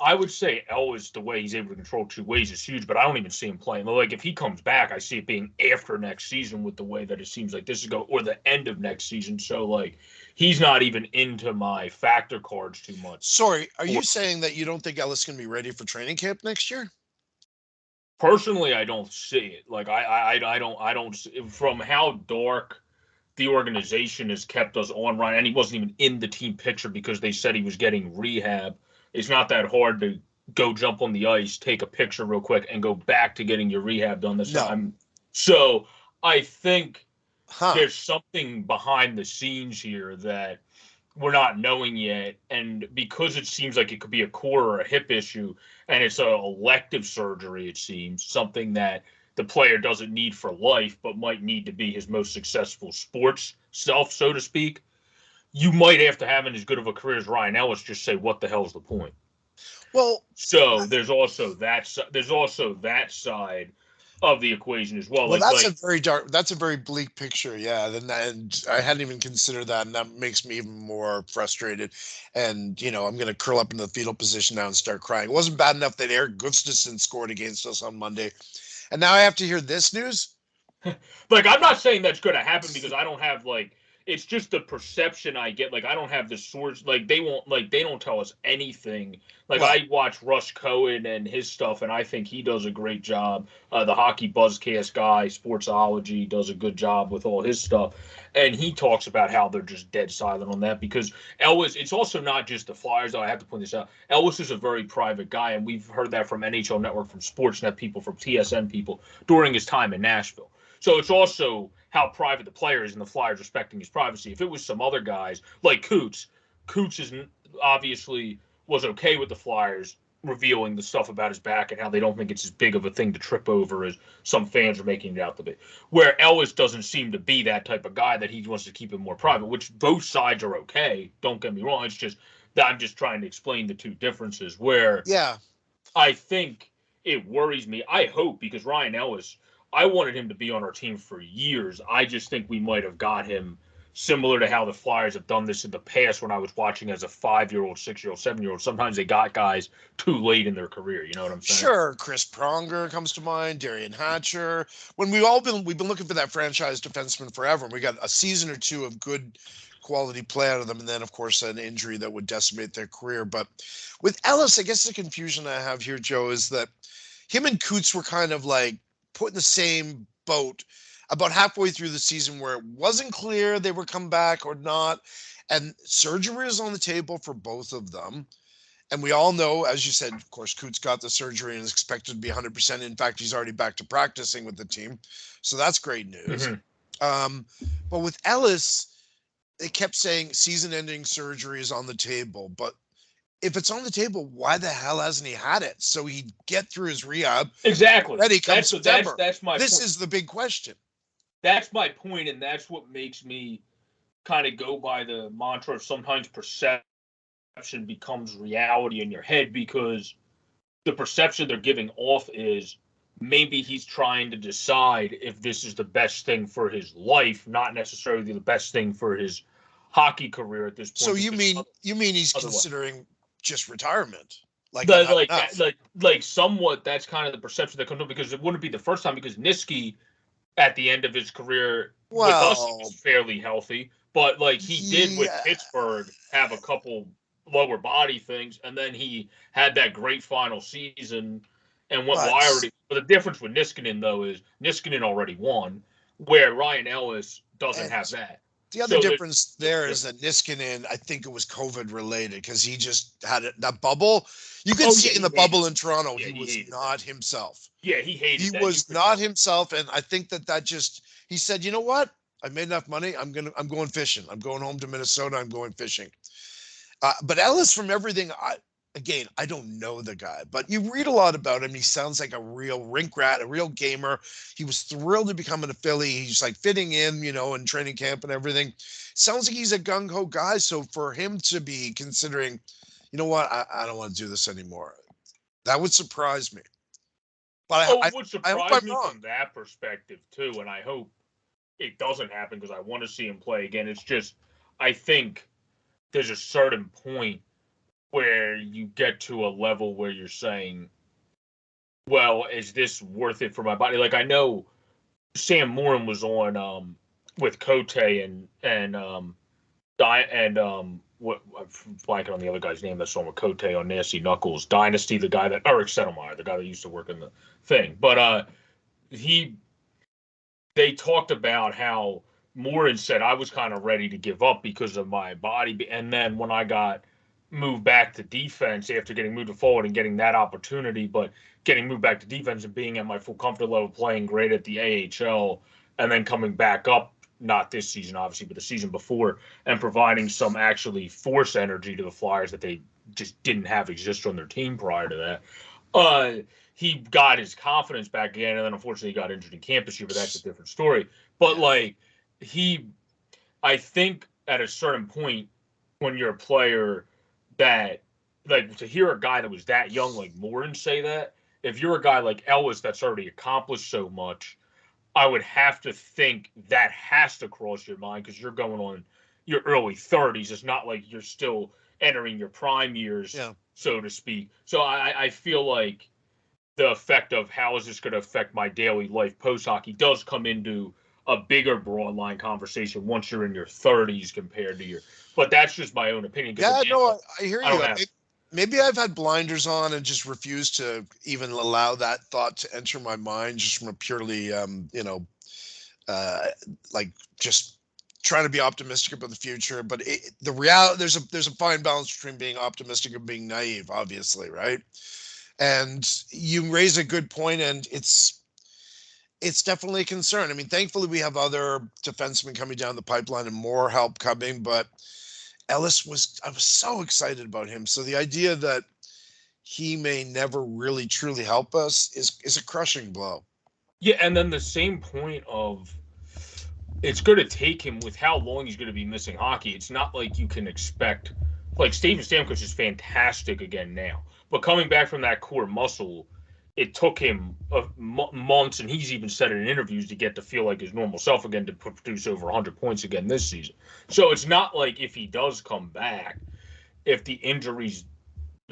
Speaker 1: I would say Ellis, the way he's able to control two ways is huge, but I don't even see him playing. Like, if he comes back, I see it being after next season with the way that it seems like this is going, or the end of next season. So, like, he's not even into my factor cards too much.
Speaker 2: Sorry, are you saying that you don't think Ellis can be ready for training camp next year?
Speaker 1: Personally, I don't see it. Like, I don't, from how dark the organization has kept us on, Ryan, and he wasn't even in the team picture because they said he was getting rehab. It's not that hard to go jump on the ice, take a picture real quick, and go back to getting your rehab done this time. So I think there's something behind the scenes here that we're not knowing yet. And because it seems like it could be a core or a hip issue, and it's an elective surgery, it seems, something that the player doesn't need for life, but might need to be his most successful sports self, so to speak, you might have to have in as good of a career as Ryan Ellis just say, what the hell's the point?
Speaker 2: Well,
Speaker 1: so there's also that side of the equation as well.
Speaker 2: Well, that's a very dark, that's a very bleak picture. Yeah. And I hadn't even considered that. And that makes me even more frustrated. And, I'm going to curl up in the fetal position now and start crying. It wasn't bad enough that Eric Gustafsson scored against us on Monday. And now I have to hear this news.
Speaker 1: Like, I'm not saying that's going to happen because I don't have, it's just the perception I get. Like, I don't have the source. Like, they don't tell us anything. Like, I watch Russ Cohen and his stuff, and I think he does a great job. The Hockey Buzzcast guy, Sportsology, does a good job with all his stuff. And he talks about how they're just dead silent on that because Ellis, it's also not just the Flyers, though. I have to point this out. Ellis is a very private guy, and we've heard that from NHL Network, from Sportsnet people, from TSN people during his time in Nashville. So it's also how private the player is and the Flyers respecting his privacy. If it was some other guys like Coots is obviously was okay with the Flyers revealing the stuff about his back and how they don't think it's as big of a thing to trip over as some fans are making it out to be. Where Ellis doesn't seem to be that type of guy, that he wants to keep it more private, which both sides are okay. Don't get me wrong. It's just that I'm just trying to explain the two differences where I think it worries me. I hope, because Ryan Ellis, I wanted him to be on our team for years. I just think we might have got him similar to how the Flyers have done this in the past when I was watching as a 5-year-old, 6-year-old, 7-year-old. Sometimes they got guys too late in their career. You know what I'm saying?
Speaker 2: Sure. Chris Pronger comes to mind, Darian Hatcher. When we've been looking for that franchise defenseman forever. We got a season or two of good quality play out of them. And then, of course, an injury that would decimate their career. But with Ellis, I guess the confusion I have here, Joe, is that him and Coots were kind of like put in the same boat about halfway through the season where it wasn't clear they would come back or not. And surgery is on the table for both of them. And we all know, as you said, of course, Coots got the surgery and is expected to be 100%. In fact, he's already back to practicing with the team. So that's great news. But with Ellis, they kept saying season-ending surgery is on the table. But if it's on the table, why the hell hasn't he had it? So he'd get through his rehab.
Speaker 1: Exactly.
Speaker 2: Ready come September.
Speaker 1: That's my
Speaker 2: This
Speaker 1: point.
Speaker 2: is the big question.
Speaker 1: That's my point, and that's what makes me kind of go by the mantra of sometimes perception becomes reality in your head, because the perception they're giving off is maybe he's trying to decide if this is the best thing for his life, not necessarily the best thing for his hockey career at this point.
Speaker 2: So you mean he's considering just retirement?
Speaker 1: Like somewhat, that's kind of the perception that comes up, because it wouldn't be the first time, because Niski at the end of his career with us was fairly healthy, but he did with Pittsburgh have a couple lower body things, and then he had that great final season and went wide. But the difference with Niskanen, though, is Niskanen already won, where Ryan Ellis doesn't have that.
Speaker 2: The other difference there is that Niskanen, I think it was COVID related, because he just had that bubble. You could see in the bubble in Toronto, he was not himself.
Speaker 1: Yeah, he hated that.
Speaker 2: He was not himself, and I think that just, he said, you know what? I made enough money. I'm going fishing. I'm going home to Minnesota. I'm going fishing. But Ellis, from everything, I don't know the guy, but you read a lot about him. He sounds like a real rink rat, a real gamer. He was thrilled to become a Philly. He's fitting in, in training camp and everything. Sounds like he's a gung-ho guy. So for him to be considering, you know what, I don't want to do this anymore, that would surprise me. But
Speaker 1: it would surprise me from that perspective too, and I hope it doesn't happen, because I want to see him play again. It's just, I think there's a certain point where you get to a level where you're saying, well, is this worth it for my body? Like, I know Sam Morin was on with Cote what I'm blanking on the other guy's name that's on with Cote on Nasty Knuckles Dynasty, the guy that Eric Settlemeyer, the guy that used to work in the thing. But he they talked about how Morin said I was kind of ready to give up because of my body, and then when I got moved back to defense after getting moved to forward and getting that opportunity, but getting moved back to defense and being at my full comfort level, playing great at the AHL, and then coming back up, not this season obviously, but the season before, and providing some actually force energy to the Flyers that they just didn't have exist on their team prior to that. He got his confidence back again, and then unfortunately he got injured in camp this year, but that's a different story. But like I think at a certain point when you're a player that, like, to hear a guy that was that young like Morin say that, if you're a guy like Ellis that's already accomplished so much, I would have to think that has to cross your mind because you're going on your early 30s. It's not like you're still entering your prime years,
Speaker 2: Yeah.
Speaker 1: so to speak. So I feel like the effect of how is this going to affect my daily life post hockey does come into a bigger broad line conversation once you're in your 30s compared to your. But that's just my own opinion.
Speaker 2: Yeah,
Speaker 1: Again,
Speaker 2: no, I hear
Speaker 1: I
Speaker 2: you.
Speaker 1: don't have.
Speaker 2: Maybe I've had blinders on and just refused to even allow that thought to enter my mind, just from a purely, uh, like just trying to be optimistic about the future. But the reality, there's a fine balance between being optimistic and being naive, obviously, right? And you raise a good point, and it's definitely a concern. I mean, thankfully we have other defensemen coming down the pipeline and more help coming, but I was so excited about him. So the idea that he may never really truly help us is a crushing blow.
Speaker 1: Yeah, and then the same point of it's going to take him with how long he's going to be missing hockey. It's not like you can expect, like Steven Stamkos is fantastic again now, but coming back from that core muscle, it took him months, and he's even said it in interviews to get to feel like his normal self again to produce over 100 points again this season. So it's not like if he does come back, if the injuries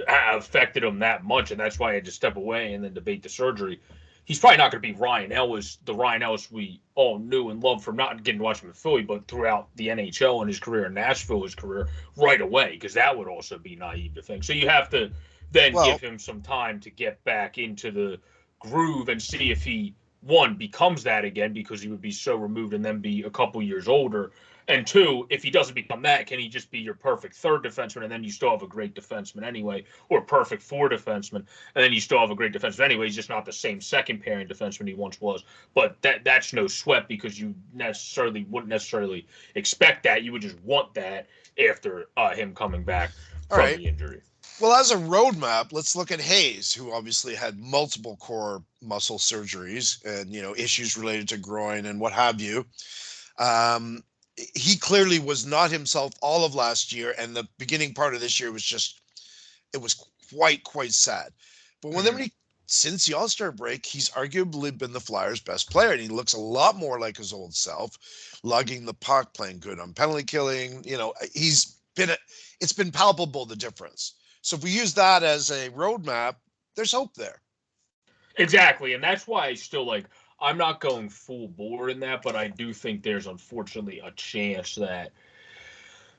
Speaker 1: affected him that much, and that's why I had to step away and then debate the surgery. He's probably not going to be Ryan Ellis, the Ryan Ellis we all knew and loved from not getting to watch him in Philly, but throughout the NHL and his career in Nashville, his career right away, because that would also be naive to think. So you have to then
Speaker 2: Well,
Speaker 1: give him some time to get back into the groove and see if he, one, becomes that again, because he would be so removed and then be a couple years older. And two, if he doesn't become that, can he just be your perfect third defenseman and then you still have a great defenseman anyway, or perfect four defenseman, and then you still have a great defenseman anyway? He's just not the same second pairing defenseman he once was. But that's no sweat because you necessarily wouldn't necessarily expect that. You would just want that after him coming back
Speaker 2: all
Speaker 1: from
Speaker 2: right.
Speaker 1: the injury.
Speaker 2: Well, as a roadmap, let's look at Hayes, who obviously had multiple core muscle surgeries and issues related to groin and what have you. He clearly was not himself all of last year, and the beginning part of this year was quite sad. But
Speaker 1: Mm-hmm.
Speaker 2: Since the All-Star break, he's arguably been the Flyers' best player, and he looks a lot more like his old self, lugging the puck, playing good on penalty killing. It's been palpable, the difference. So if we use that as a roadmap, there's hope there.
Speaker 1: Exactly, and that's why I still like. I'm not going full bore in that, but I do think there's unfortunately a chance that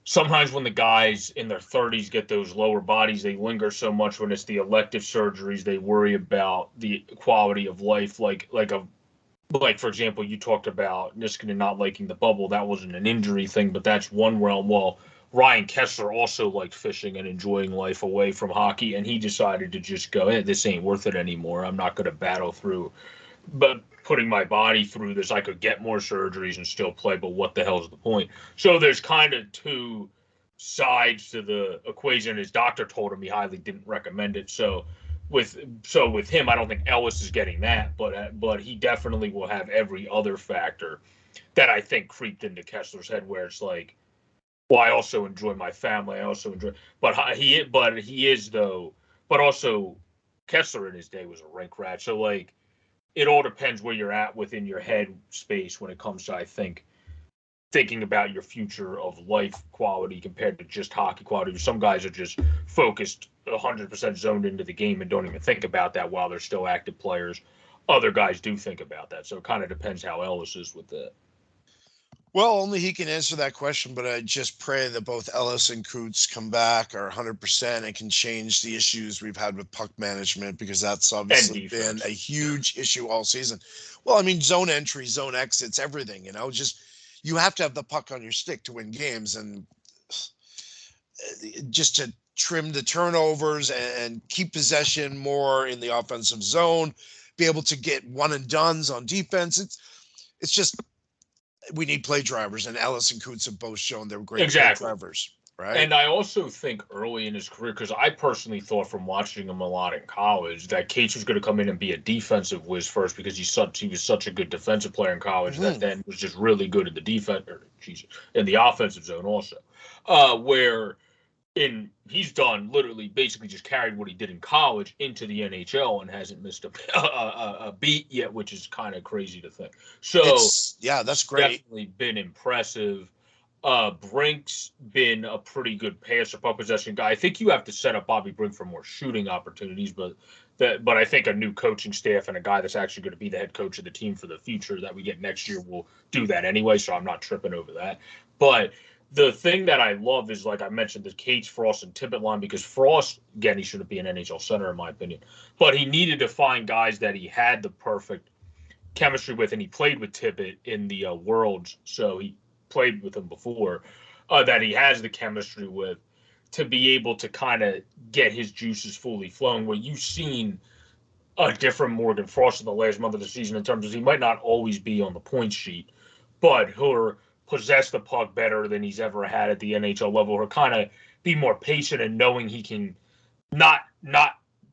Speaker 1: sometimes when the guys in their 30s get those lower bodies, they linger so much when it's the elective surgeries. They worry about the quality of life, like for example, you talked about Niskanen not liking the bubble. That wasn't an injury thing, but that's one realm. Well, Ryan Kessler also liked fishing and enjoying life away from hockey, and he decided to just go, hey, this ain't worth it anymore. I'm not going to battle through, but putting my body through this. I could get more surgeries and still play, but what the hell's the point? So there's kind of two sides to the equation. His doctor told him he highly didn't recommend it. With him, I don't think Ellis is getting that, but he definitely will have every other factor that I think creeped into Kessler's head, where it's like, well, I also enjoy my family. I also enjoy, he is though, but also Kessler in his day was a rink rat. So like, it all depends where you're at within your head space when it comes to, I think, thinking about your future of life quality compared to just hockey quality. Some guys are just focused 100% zoned into the game and don't even think about that while they're still active players. Other guys do think about that. So it kind of depends how Ellis is with that.
Speaker 2: Well, only he can answer that question, but I just pray that both Ellis and Coots come back are 100% and can change the issues we've had with puck management, because that's obviously been a huge issue all season. Well, I mean, zone entry, zone exits, everything, just you have to have the puck on your stick to win games, and just to trim the turnovers and keep possession more in the offensive zone, be able to get one and dones on defense. It's just, we need play drivers, and Ellis and Coots have both shown they're great play drivers, right?
Speaker 1: And I also think early in his career, because I personally thought from watching him a lot in college that Cates was going to come in and be a defensive whiz first, because he was such a good defensive player in college that then was just really good at the defense, in the offensive zone also, where he's done literally basically just carried what he did in college into the NHL and hasn't missed a beat yet, which is kind of crazy to think. So
Speaker 2: that's great.
Speaker 1: Definitely been impressive. Brink's been a pretty good passer, puck possession guy. I think you have to set up Bobby Brink for more shooting opportunities, but I think a new coaching staff and a guy that's actually going to be the head coach of the team for the future that we get next year will do that anyway, so I'm not tripping over that. But the thing that I love is, like I mentioned, the Cates, Frost, and Tippett line, because Frost, again, he shouldn't be an NHL center in my opinion, but he needed to find guys that he had the perfect chemistry with, and he played with Tippett in the Worlds, so he played with him before, that he has the chemistry with, to be able to kind of get his juices fully flowing, where you've seen a different Morgan Frost in the last month of the season in terms of he might not always be on the point sheet, but he'll possess the puck better than he's ever had at the NHL level, or kind of be more patient and knowing he can not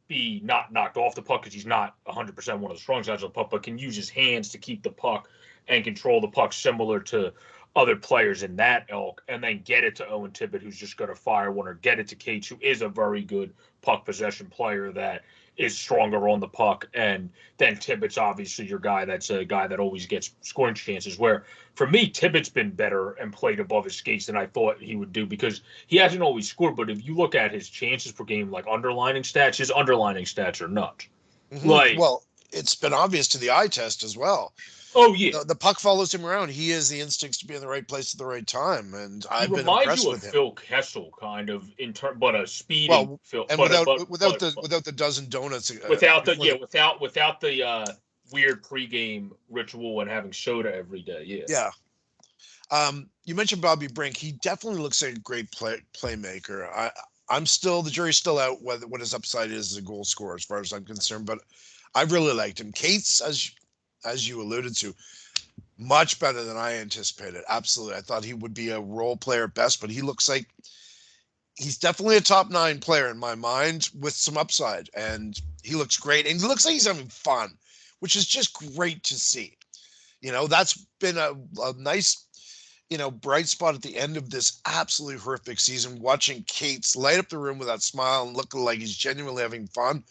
Speaker 1: be knocked off the puck because he's not 100% one of the strong sides of the puck, but can use his hands to keep the puck and control the puck similar to other players in that ilk, and then get it to Owen Tippett, who's just going to fire one, or get it to Cates, who is a very good puck possession player that is stronger on the puck. And then Tippett's obviously your guy that's a guy that always gets scoring chances, where for me, Tippett's been better and played above his skates than I thought he would do, because he hasn't always scored, but if you look at his chances per game, like underlining stats, his underlining stats are nuts.
Speaker 2: Well, it's been obvious to the eye test as well.
Speaker 1: Oh, yeah.
Speaker 2: The puck follows him around. He has the instincts to be in the right place at the right time, and I've been impressed with him.
Speaker 1: Phil Kessel, kind of, but a speedy Phil.
Speaker 2: And without the dozen donuts.
Speaker 1: Without the weird pregame ritual and having soda every day. Yeah.
Speaker 2: You mentioned Bobby Brink. He definitely looks like a great playmaker. The jury's still out what his upside is as a goal scorer, as far as I'm concerned, but I really liked him. Cates, as you alluded to, much better than I anticipated. Absolutely. I thought he would be a role player at best, but he looks like he's definitely a top 9 player in my mind with some upside, and he looks great. And he looks like he's having fun, which is just great to see. That's been a nice, bright spot at the end of this absolutely horrific season, watching Cates light up the room with that smile and looking like he's genuinely having fun.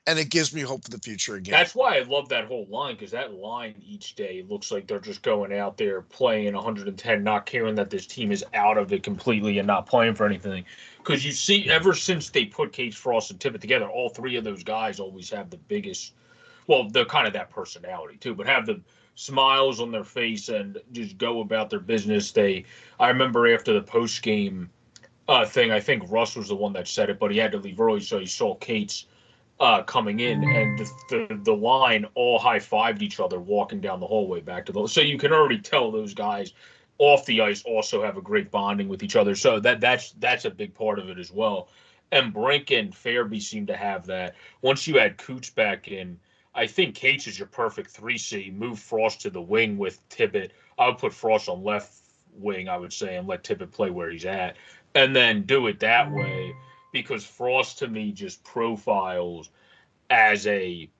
Speaker 2: And it gives me hope for the future again.
Speaker 1: That's why I love that whole line, because that line each day looks like they're just going out there playing 110, not caring that this team is out of it completely and not playing for anything. Because you see, ever since they put Cates, Frost, and Tippett together, all three of those guys always have the biggest, well, they're kind of that personality too, but have the smiles on their face and just go about their business. I remember after the post-game thing, I think Russ was the one that said it, but he had to leave early, so he saw Cates coming in, and the line all high-fived each other walking down the hallway back to so you can already tell those guys off the ice also have a great bonding with each other. So that's a big part of it as well. And Brink and Fairby seem to have that. Once you add Coots back in, I think Cates is your perfect 3C. Move Frost to the wing with Tippett. I would put Frost on left wing, I would say, and let Tippett play where he's at, and then do it that way. Because Frost, to me, just profiles as a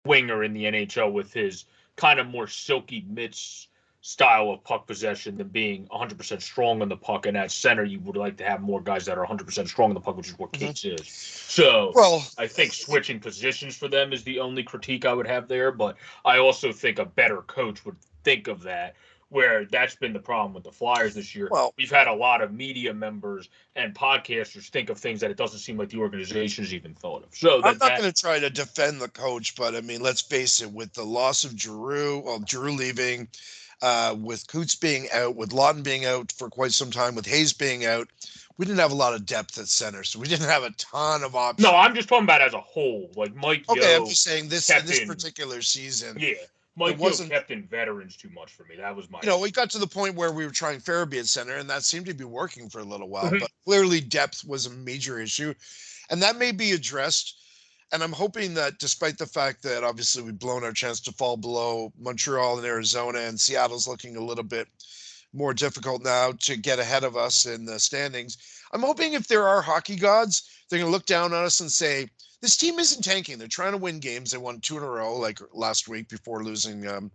Speaker 1: winger in the NHL with his kind of more silky mitts style of puck possession than being 100% strong on the puck. And at center, you would like to have more guys that are 100% strong on the puck, which is what Cates is. So I think switching positions for them is the only critique I would have there. But I also think a better coach would think of that, where that's been the problem with the Flyers this year.
Speaker 2: Well,
Speaker 1: We've had a lot of media members and podcasters think of things that it doesn't seem like the organization's even thought of. So
Speaker 2: I'm not going to try to defend the coach, but I mean, let's face it, with the loss of Drew leaving, with Coots being out, with Lawton being out for quite some time, with Hayes being out, we didn't have a lot of depth at center, so we didn't have a ton of options.
Speaker 1: No, I'm just talking about as a whole. Like Mike
Speaker 2: Okay,
Speaker 1: Yeo
Speaker 2: I'm just saying this particular season.
Speaker 1: Yeah, Mike Yeo kept in veterans too much for me. That was my.
Speaker 2: We got to the point where we were trying Farabee at center, and that seemed to be working for a little while. But clearly, depth was a major issue, and that may be addressed. And I'm hoping that, despite the fact that obviously we've blown our chance to fall below Montreal and Arizona, and Seattle's looking a little bit more difficult now to get ahead of us in the standings, I'm hoping if there are hockey gods, they're going to look down on us and say, this team isn't tanking. They're trying to win games. They won 2 in a row, like last week before losing to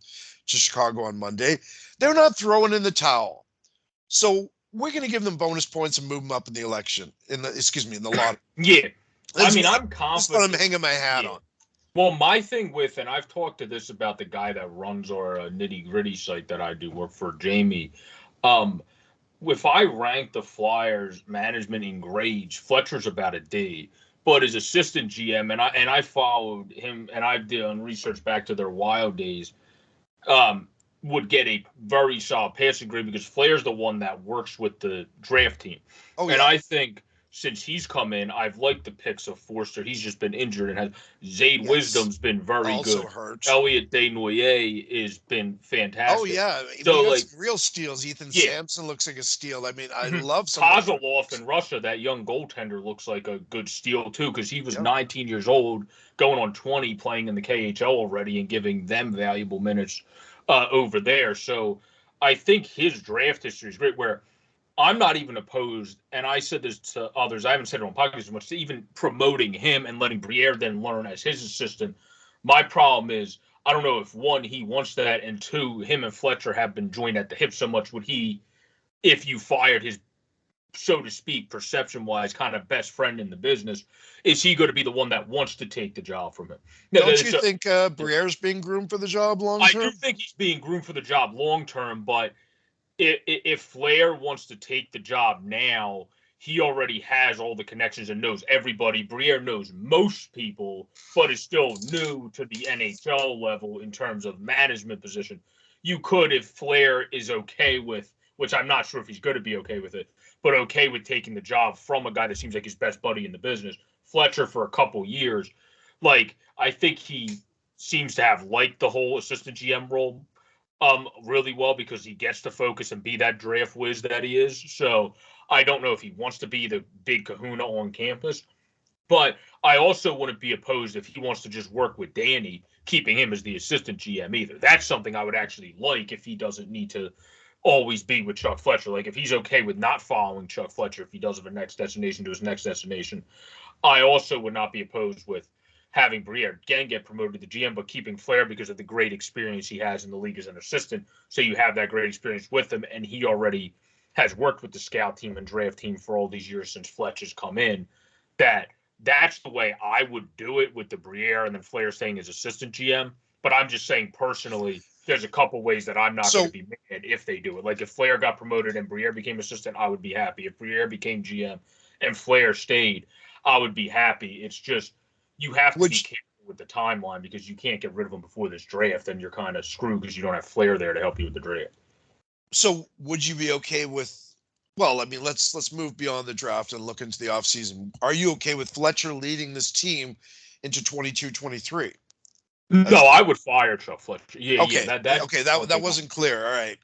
Speaker 2: Chicago on Monday. They're not throwing in the towel. So we're going to give them bonus points and move them up in the election, in the lottery.
Speaker 1: Yeah. I'm confident.
Speaker 2: That's what I'm hanging my hat on.
Speaker 1: Well, my thing with, and I've talked to this about the guy that runs our nitty-gritty site that I do work for, Jamie. If I rank the Flyers management in grades, Fletcher's about a D. But as assistant GM, and I followed him, and I've done research back to their Wild days, would get a very solid passing grade because Flair's the one that works with the draft team. Oh, yeah. And I think since he's come in, I've liked the picks of Forster. He's just been injured and has Zayd Wisdom's been very
Speaker 2: also
Speaker 1: good.
Speaker 2: Hurt.
Speaker 1: Elliot Desnoyers has been fantastic.
Speaker 2: Oh yeah, so like real steals. Ethan Sampson looks like a steal. I mean, I love some
Speaker 1: Kozlov in Russia. That young goaltender looks like a good steal too because he was 19 years old, going on 20, playing in the KHL already, and giving them valuable minutes over there. So I think his draft history is great. Where I'm not even opposed, and I said this to others, I haven't said it on podcast as much, to even promoting him and letting Briere then learn as his assistant. My problem is, I don't know if, one, he wants that, and two, him and Fletcher have been joined at the hip so much. Would he, if you fired his, so to speak, perception-wise, kind of best friend in the business, is he going to be the one that wants to take the job from him?
Speaker 2: No, don't you think Briere's being groomed for the job long-term?
Speaker 1: I do think he's being groomed for the job long-term, but if Flair wants to take the job now, he already has all the connections and knows everybody. Briere knows most people, but is still new to the NHL level in terms of management position. You could, if Flair is okay with, which I'm not sure if he's going to be okay with it, but okay with taking the job from a guy that seems like his best buddy in the business, Fletcher, for a couple years. Like, I think he seems to have liked the whole assistant GM role really well because he gets to focus and be that draft whiz that he is. So I don't know if he wants to be the big kahuna on campus, but I also wouldn't be opposed if he wants to just work with Danny, keeping him as the assistant GM either. That's something I would actually like if he doesn't need to always be with Chuck Fletcher. Like if he's okay with not following Chuck Fletcher, if he does have a next destination to his next destination, I also would not be opposed with having Briere again get promoted to the GM, but keeping Flair because of the great experience he has in the league as an assistant. So you have that great experience with him, and he already has worked with the scout team and draft team for all these years since Fletcher's come in. That's the way I would do it with the Briere and then Flair staying as assistant GM. But I'm just saying personally, there's a couple ways that I'm not going to be mad if they do it. Like if Flair got promoted and Briere became assistant, I would be happy. If Briere became GM and Flair stayed, I would be happy. It's just you have to be careful with the timeline because you can't get rid of them before this draft, and you're kind of screwed because you don't have Flair there to help you with the draft.
Speaker 2: So would you be okay with, well, I mean, let's move beyond the draft and look into the offseason. Are you okay with Fletcher leading this team into 22-23?
Speaker 1: No, I would fire Chuck Fletcher. Yeah,
Speaker 2: okay.
Speaker 1: Yeah,
Speaker 2: that wasn't clear. All right.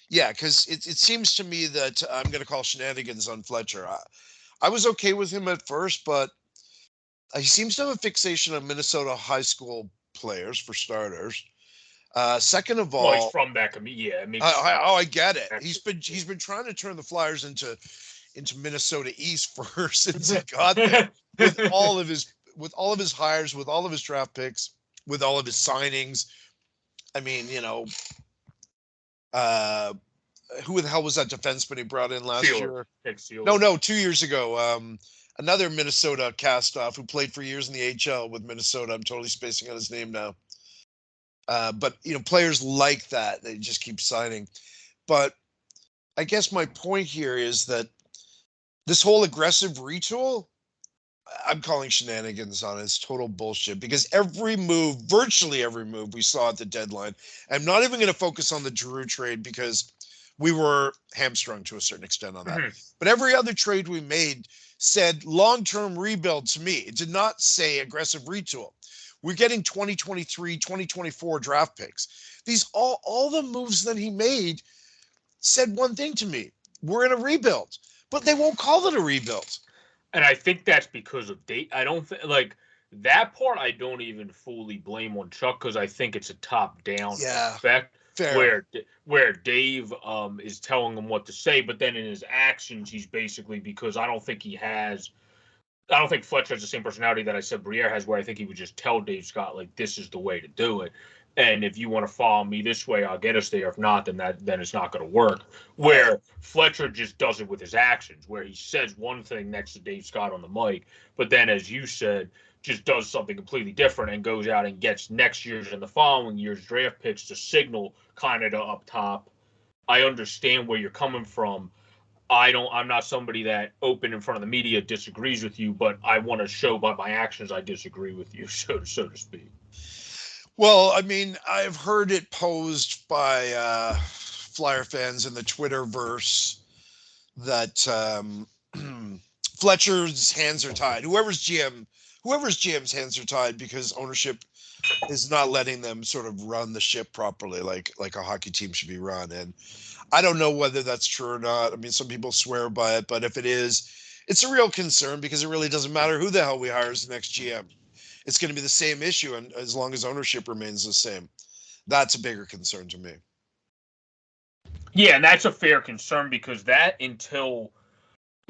Speaker 2: Yeah, because it seems to me that I'm going to call shenanigans on Fletcher. I was okay with him at first, but he seems to have a fixation on Minnesota high school players, for starters. Second of all,
Speaker 1: he's from that community. Yeah,
Speaker 2: I get it. He's been trying to turn the Flyers into Minnesota East since he got there. with all of his hires, with all of his draft picks, with all of his signings. I mean, who the hell was that defenseman he brought in last year? No, 2 years ago. Another Minnesota cast-off who played for years in the HL with Minnesota. I'm totally spacing on his name now. But players like that, they just keep signing. But I guess my point here is that this whole aggressive retool, I'm calling shenanigans on it. It's total bullshit because virtually every move we saw at the deadline, I'm not even going to focus on the Giroux trade because we were hamstrung to a certain extent on that. But every other trade we made said long-term rebuild to me. It did not say aggressive retool. We're getting 2023, 2024 draft picks. All the moves that he made said one thing to me. We're in a rebuild, but they won't call it a rebuild.
Speaker 1: And I think that's because of date. I don't like that part. I don't even fully blame on Chuck because I think it's a top-down effect.
Speaker 2: Fair.
Speaker 1: Where Dave is telling him what to say, but then in his actions, he's basically because I don't think Fletcher has the same personality that I said Briere has, where I think he would just tell Dave Scott, like, this is the way to do it. And if you want to follow me this way, I'll get us there. If not, then it's not going to work. Where Fletcher just does it with his actions, where he says one thing next to Dave Scott on the mic, but then, as you said, just does something completely different and goes out and gets next year's and the following year's draft picks to signal kind of to up top. I understand where you're coming from. I'm not somebody that open in front of the media disagrees with you, but I want to show by my actions I disagree with you, so to speak.
Speaker 2: Well, I mean, I've heard it posed by Flyer fans in the Twitterverse that Fletcher's hands are tied. Whoever's GM's hands are tied because ownership is not letting them sort of run the ship properly, like a hockey team should be run. And I don't know whether that's true or not. I mean, some people swear by it, but if it is, it's a real concern because it really doesn't matter who the hell we hire as the next GM. It's going to be the same issue, and as long as ownership remains the same, that's a bigger concern to me.
Speaker 1: Yeah, and that's a fair concern because that until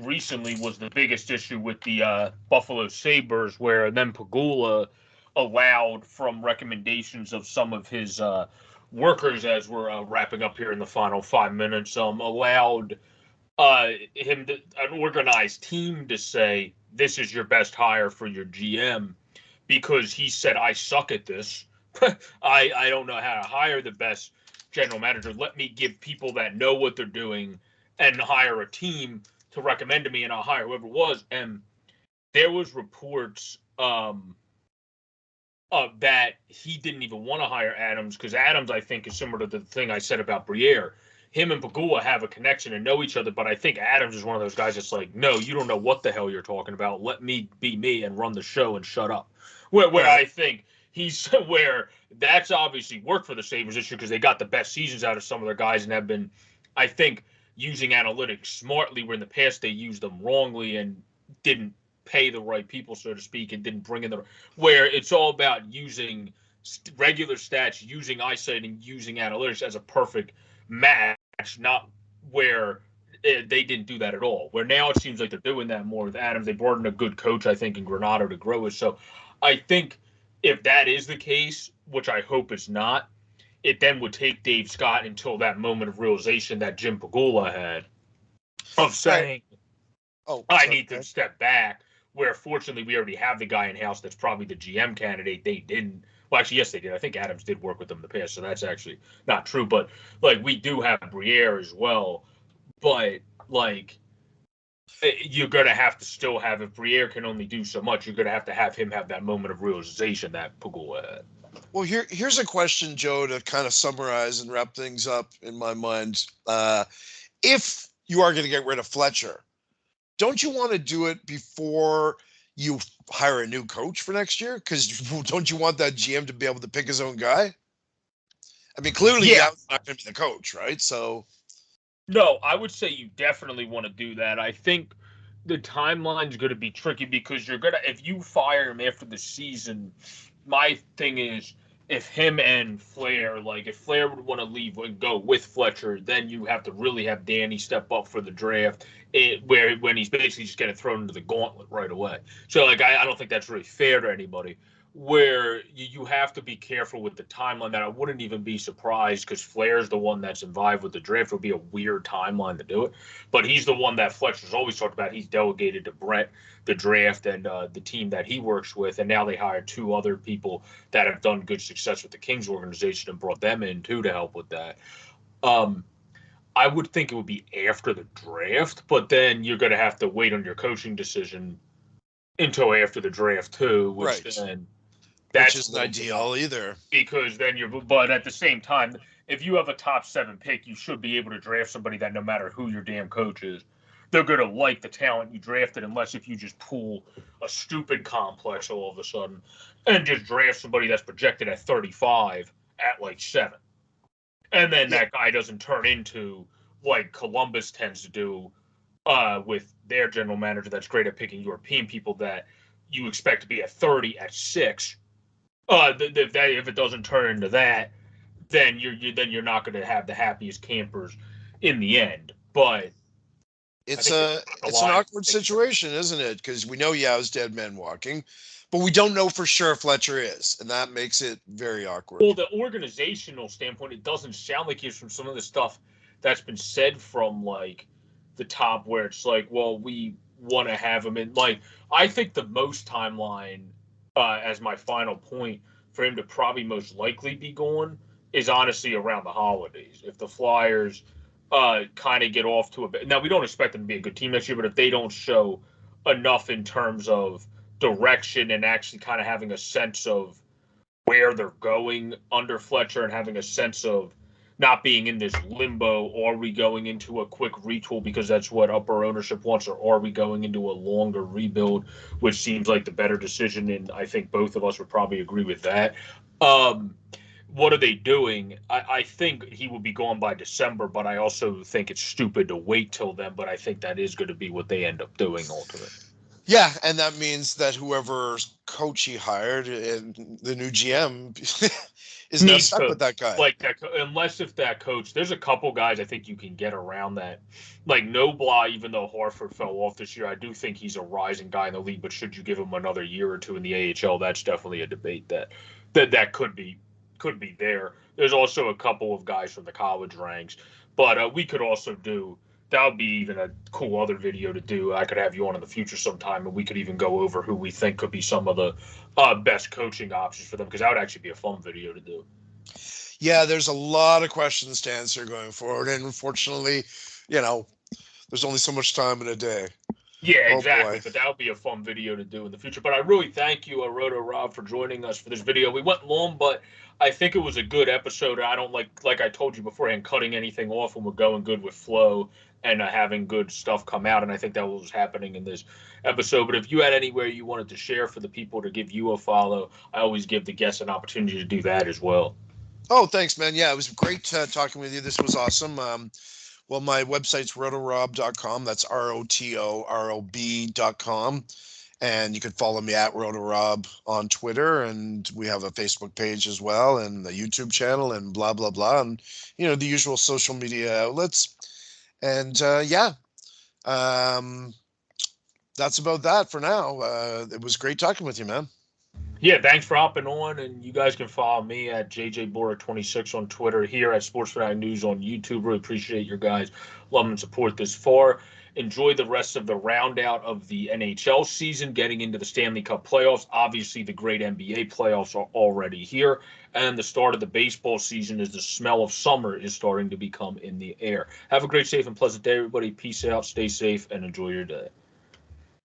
Speaker 1: recently was the biggest issue with the Buffalo Sabres, where then Pegula allowed, from recommendations of some of his workers as we're wrapping up here in the final 5 minutes, allowed him to, an organized team to say, this is your best hire for your GM, because he said, I suck at this. I don't know how to hire the best general manager. Let me give people that know what they're doing and hire a team to recommend to me, and I'll hire whoever it was. And there was reports that he didn't even want to hire Adams, because Adams, I think, is similar to the thing I said about Briere. Him and Pegula have a connection and know each other, but I think Adams is one of those guys that's like, no, you don't know what the hell you're talking about. Let me be me and run the show and shut up. Where I think he's where that's obviously worked for the Sabres this year because they got the best seasons out of some of their guys and have been, I think, using analytics smartly, where in the past they used them wrongly and didn't pay the right people, so to speak, and didn't bring in where it's all about using regular stats, using eyesight, and using analytics as a perfect match, not where they didn't do that at all. Where now it seems like they're doing that more with Adams. They brought in a good coach, I think, in Granato to grow it. So I think if that is the case, which I hope is not, it then would take Dave Scott until that moment of realization that Jim Pegula had of saying, I need to step back, where fortunately we already have the guy in-house that's probably the GM candidate. They didn't. Well, actually, yes, they did. I think Adams did work with them in the past, so that's actually not true. But, like, we do have Briere as well. But, like, you're going to have to still have, if Briere can only do so much, you're going to have him have that moment of realization that Pegula had.
Speaker 2: Well, here's a question, Joe, to kind of summarize and wrap things up in my mind. If you are going to get rid of Fletcher, don't you want to do it before you hire a new coach for next year? Because don't you want that GM to be able to pick his own guy? I mean, clearly that's not going to be the coach, right? So,
Speaker 1: no, I would say you definitely want to do that. I think the timeline is going to be tricky because if you fire him after the season, my thing is, if him and Flair, like if Flair would want to leave and go with Fletcher, then you have to really have Danny step up for the draft, when he's basically just getting thrown into the gauntlet right away. So, like, I don't think that's really fair to anybody. where you have to be careful with the timeline. That I wouldn't even be surprised because Flair's the one that's involved with the draft. It would be a weird timeline to do it, but he's the one that Fletcher's always talked about. He's delegated to Brett the draft and the team that he works with, and now they hired two other people that have done good success with the Kings organization and brought them in too to help with that. I would think it would be after the draft, but then you're going to have to wait on your coaching decision until after the draft too, which
Speaker 2: Right.
Speaker 1: then
Speaker 2: which isn't ideal either.
Speaker 1: Because then but at the same time, if you have a top 7 pick, you should be able to draft somebody that no matter who your damn coach is, they're going to like the talent you drafted, unless if you just pull a stupid complex all of a sudden and just draft somebody that's projected at 35 at like 7. And then that guy doesn't turn into like Columbus tends to do with their general manager that's great at picking European people that you expect to be at 30 at 6. If it doesn't turn into that, then you're not going to have the happiest campers in the end. But
Speaker 2: it's an awkward situation, isn't it? Because we know Yao's dead man walking, but we don't know for sure Fletcher is, and that makes it very awkward.
Speaker 1: Well, the organizational standpoint, it doesn't sound like he's from some of the stuff that's been said from like the top, where it's like, well, we want to have him in. Like, I think the most timeline, as my final point for him to probably most likely be gone, is honestly around the holidays. If the Flyers kind of get off to a bit. Now, we don't expect them to be a good team next year, but if they don't show enough in terms of direction and actually kind of having a sense of where they're going under Fletcher and having a sense of not being in this limbo, are we going into a quick retool because that's what upper ownership wants, or are we going into a longer rebuild, which seems like the better decision, and I think both of us would probably agree with that. What are they doing? I think he will be gone by December, but I also think it's stupid to wait till then, but I think that is going to be what they end up doing ultimately.
Speaker 2: Yeah, and that means that whoever coach he hired and the new GM is now stuck with that guy.
Speaker 1: Like that, unless if that coach, there's a couple guys I think you can get around that. Like Nobla, even though Hartford fell off this year, I do think he's a rising guy in the league. But should you give him another year or two in the AHL, that's definitely a debate that could be there. There's also a couple of guys from the college ranks, but we could also do. That would be even a cool other video to do. I could have you on in the future sometime, and we could even go over who we think could be some of the best coaching options for them, because that would actually be a fun video to do.
Speaker 2: Yeah, there's a lot of questions to answer going forward, and unfortunately, there's only so much time in a day.
Speaker 1: Yeah, exactly. But that would be a fun video to do in the future. But I really thank you, RotoRob, for joining us for this video. We went long, but I think it was a good episode. I don't like I told you beforehand, cutting anything off when we're going good with flow and having good stuff come out. And I think that was happening in this episode. But if you had anywhere you wanted to share for the people to give you a follow, I always give the guests an opportunity to do that as well.
Speaker 2: Oh, thanks, man. Yeah, it was great talking with you. This was awesome. Well, my website's rotorob.com. That's ROTOROB.com. And you can follow me at RotoRob on Twitter. And we have a Facebook page as well, and the YouTube channel, and blah, blah, blah. And, the usual social media outlets. And, that's about that for now. It was great talking with you, man.
Speaker 1: Yeah, thanks for hopping on, and you guys can follow me at JJBora26 on Twitter, here at Sports Phanatic News on YouTube. Really appreciate your guys' love and support this far. Enjoy the rest of the round out of the NHL season, getting into the Stanley Cup playoffs. Obviously, the great NBA playoffs are already here, and the start of the baseball season as the smell of summer is starting to become in the air. Have a great, safe, and pleasant day, everybody. Peace out, stay safe, and enjoy your day.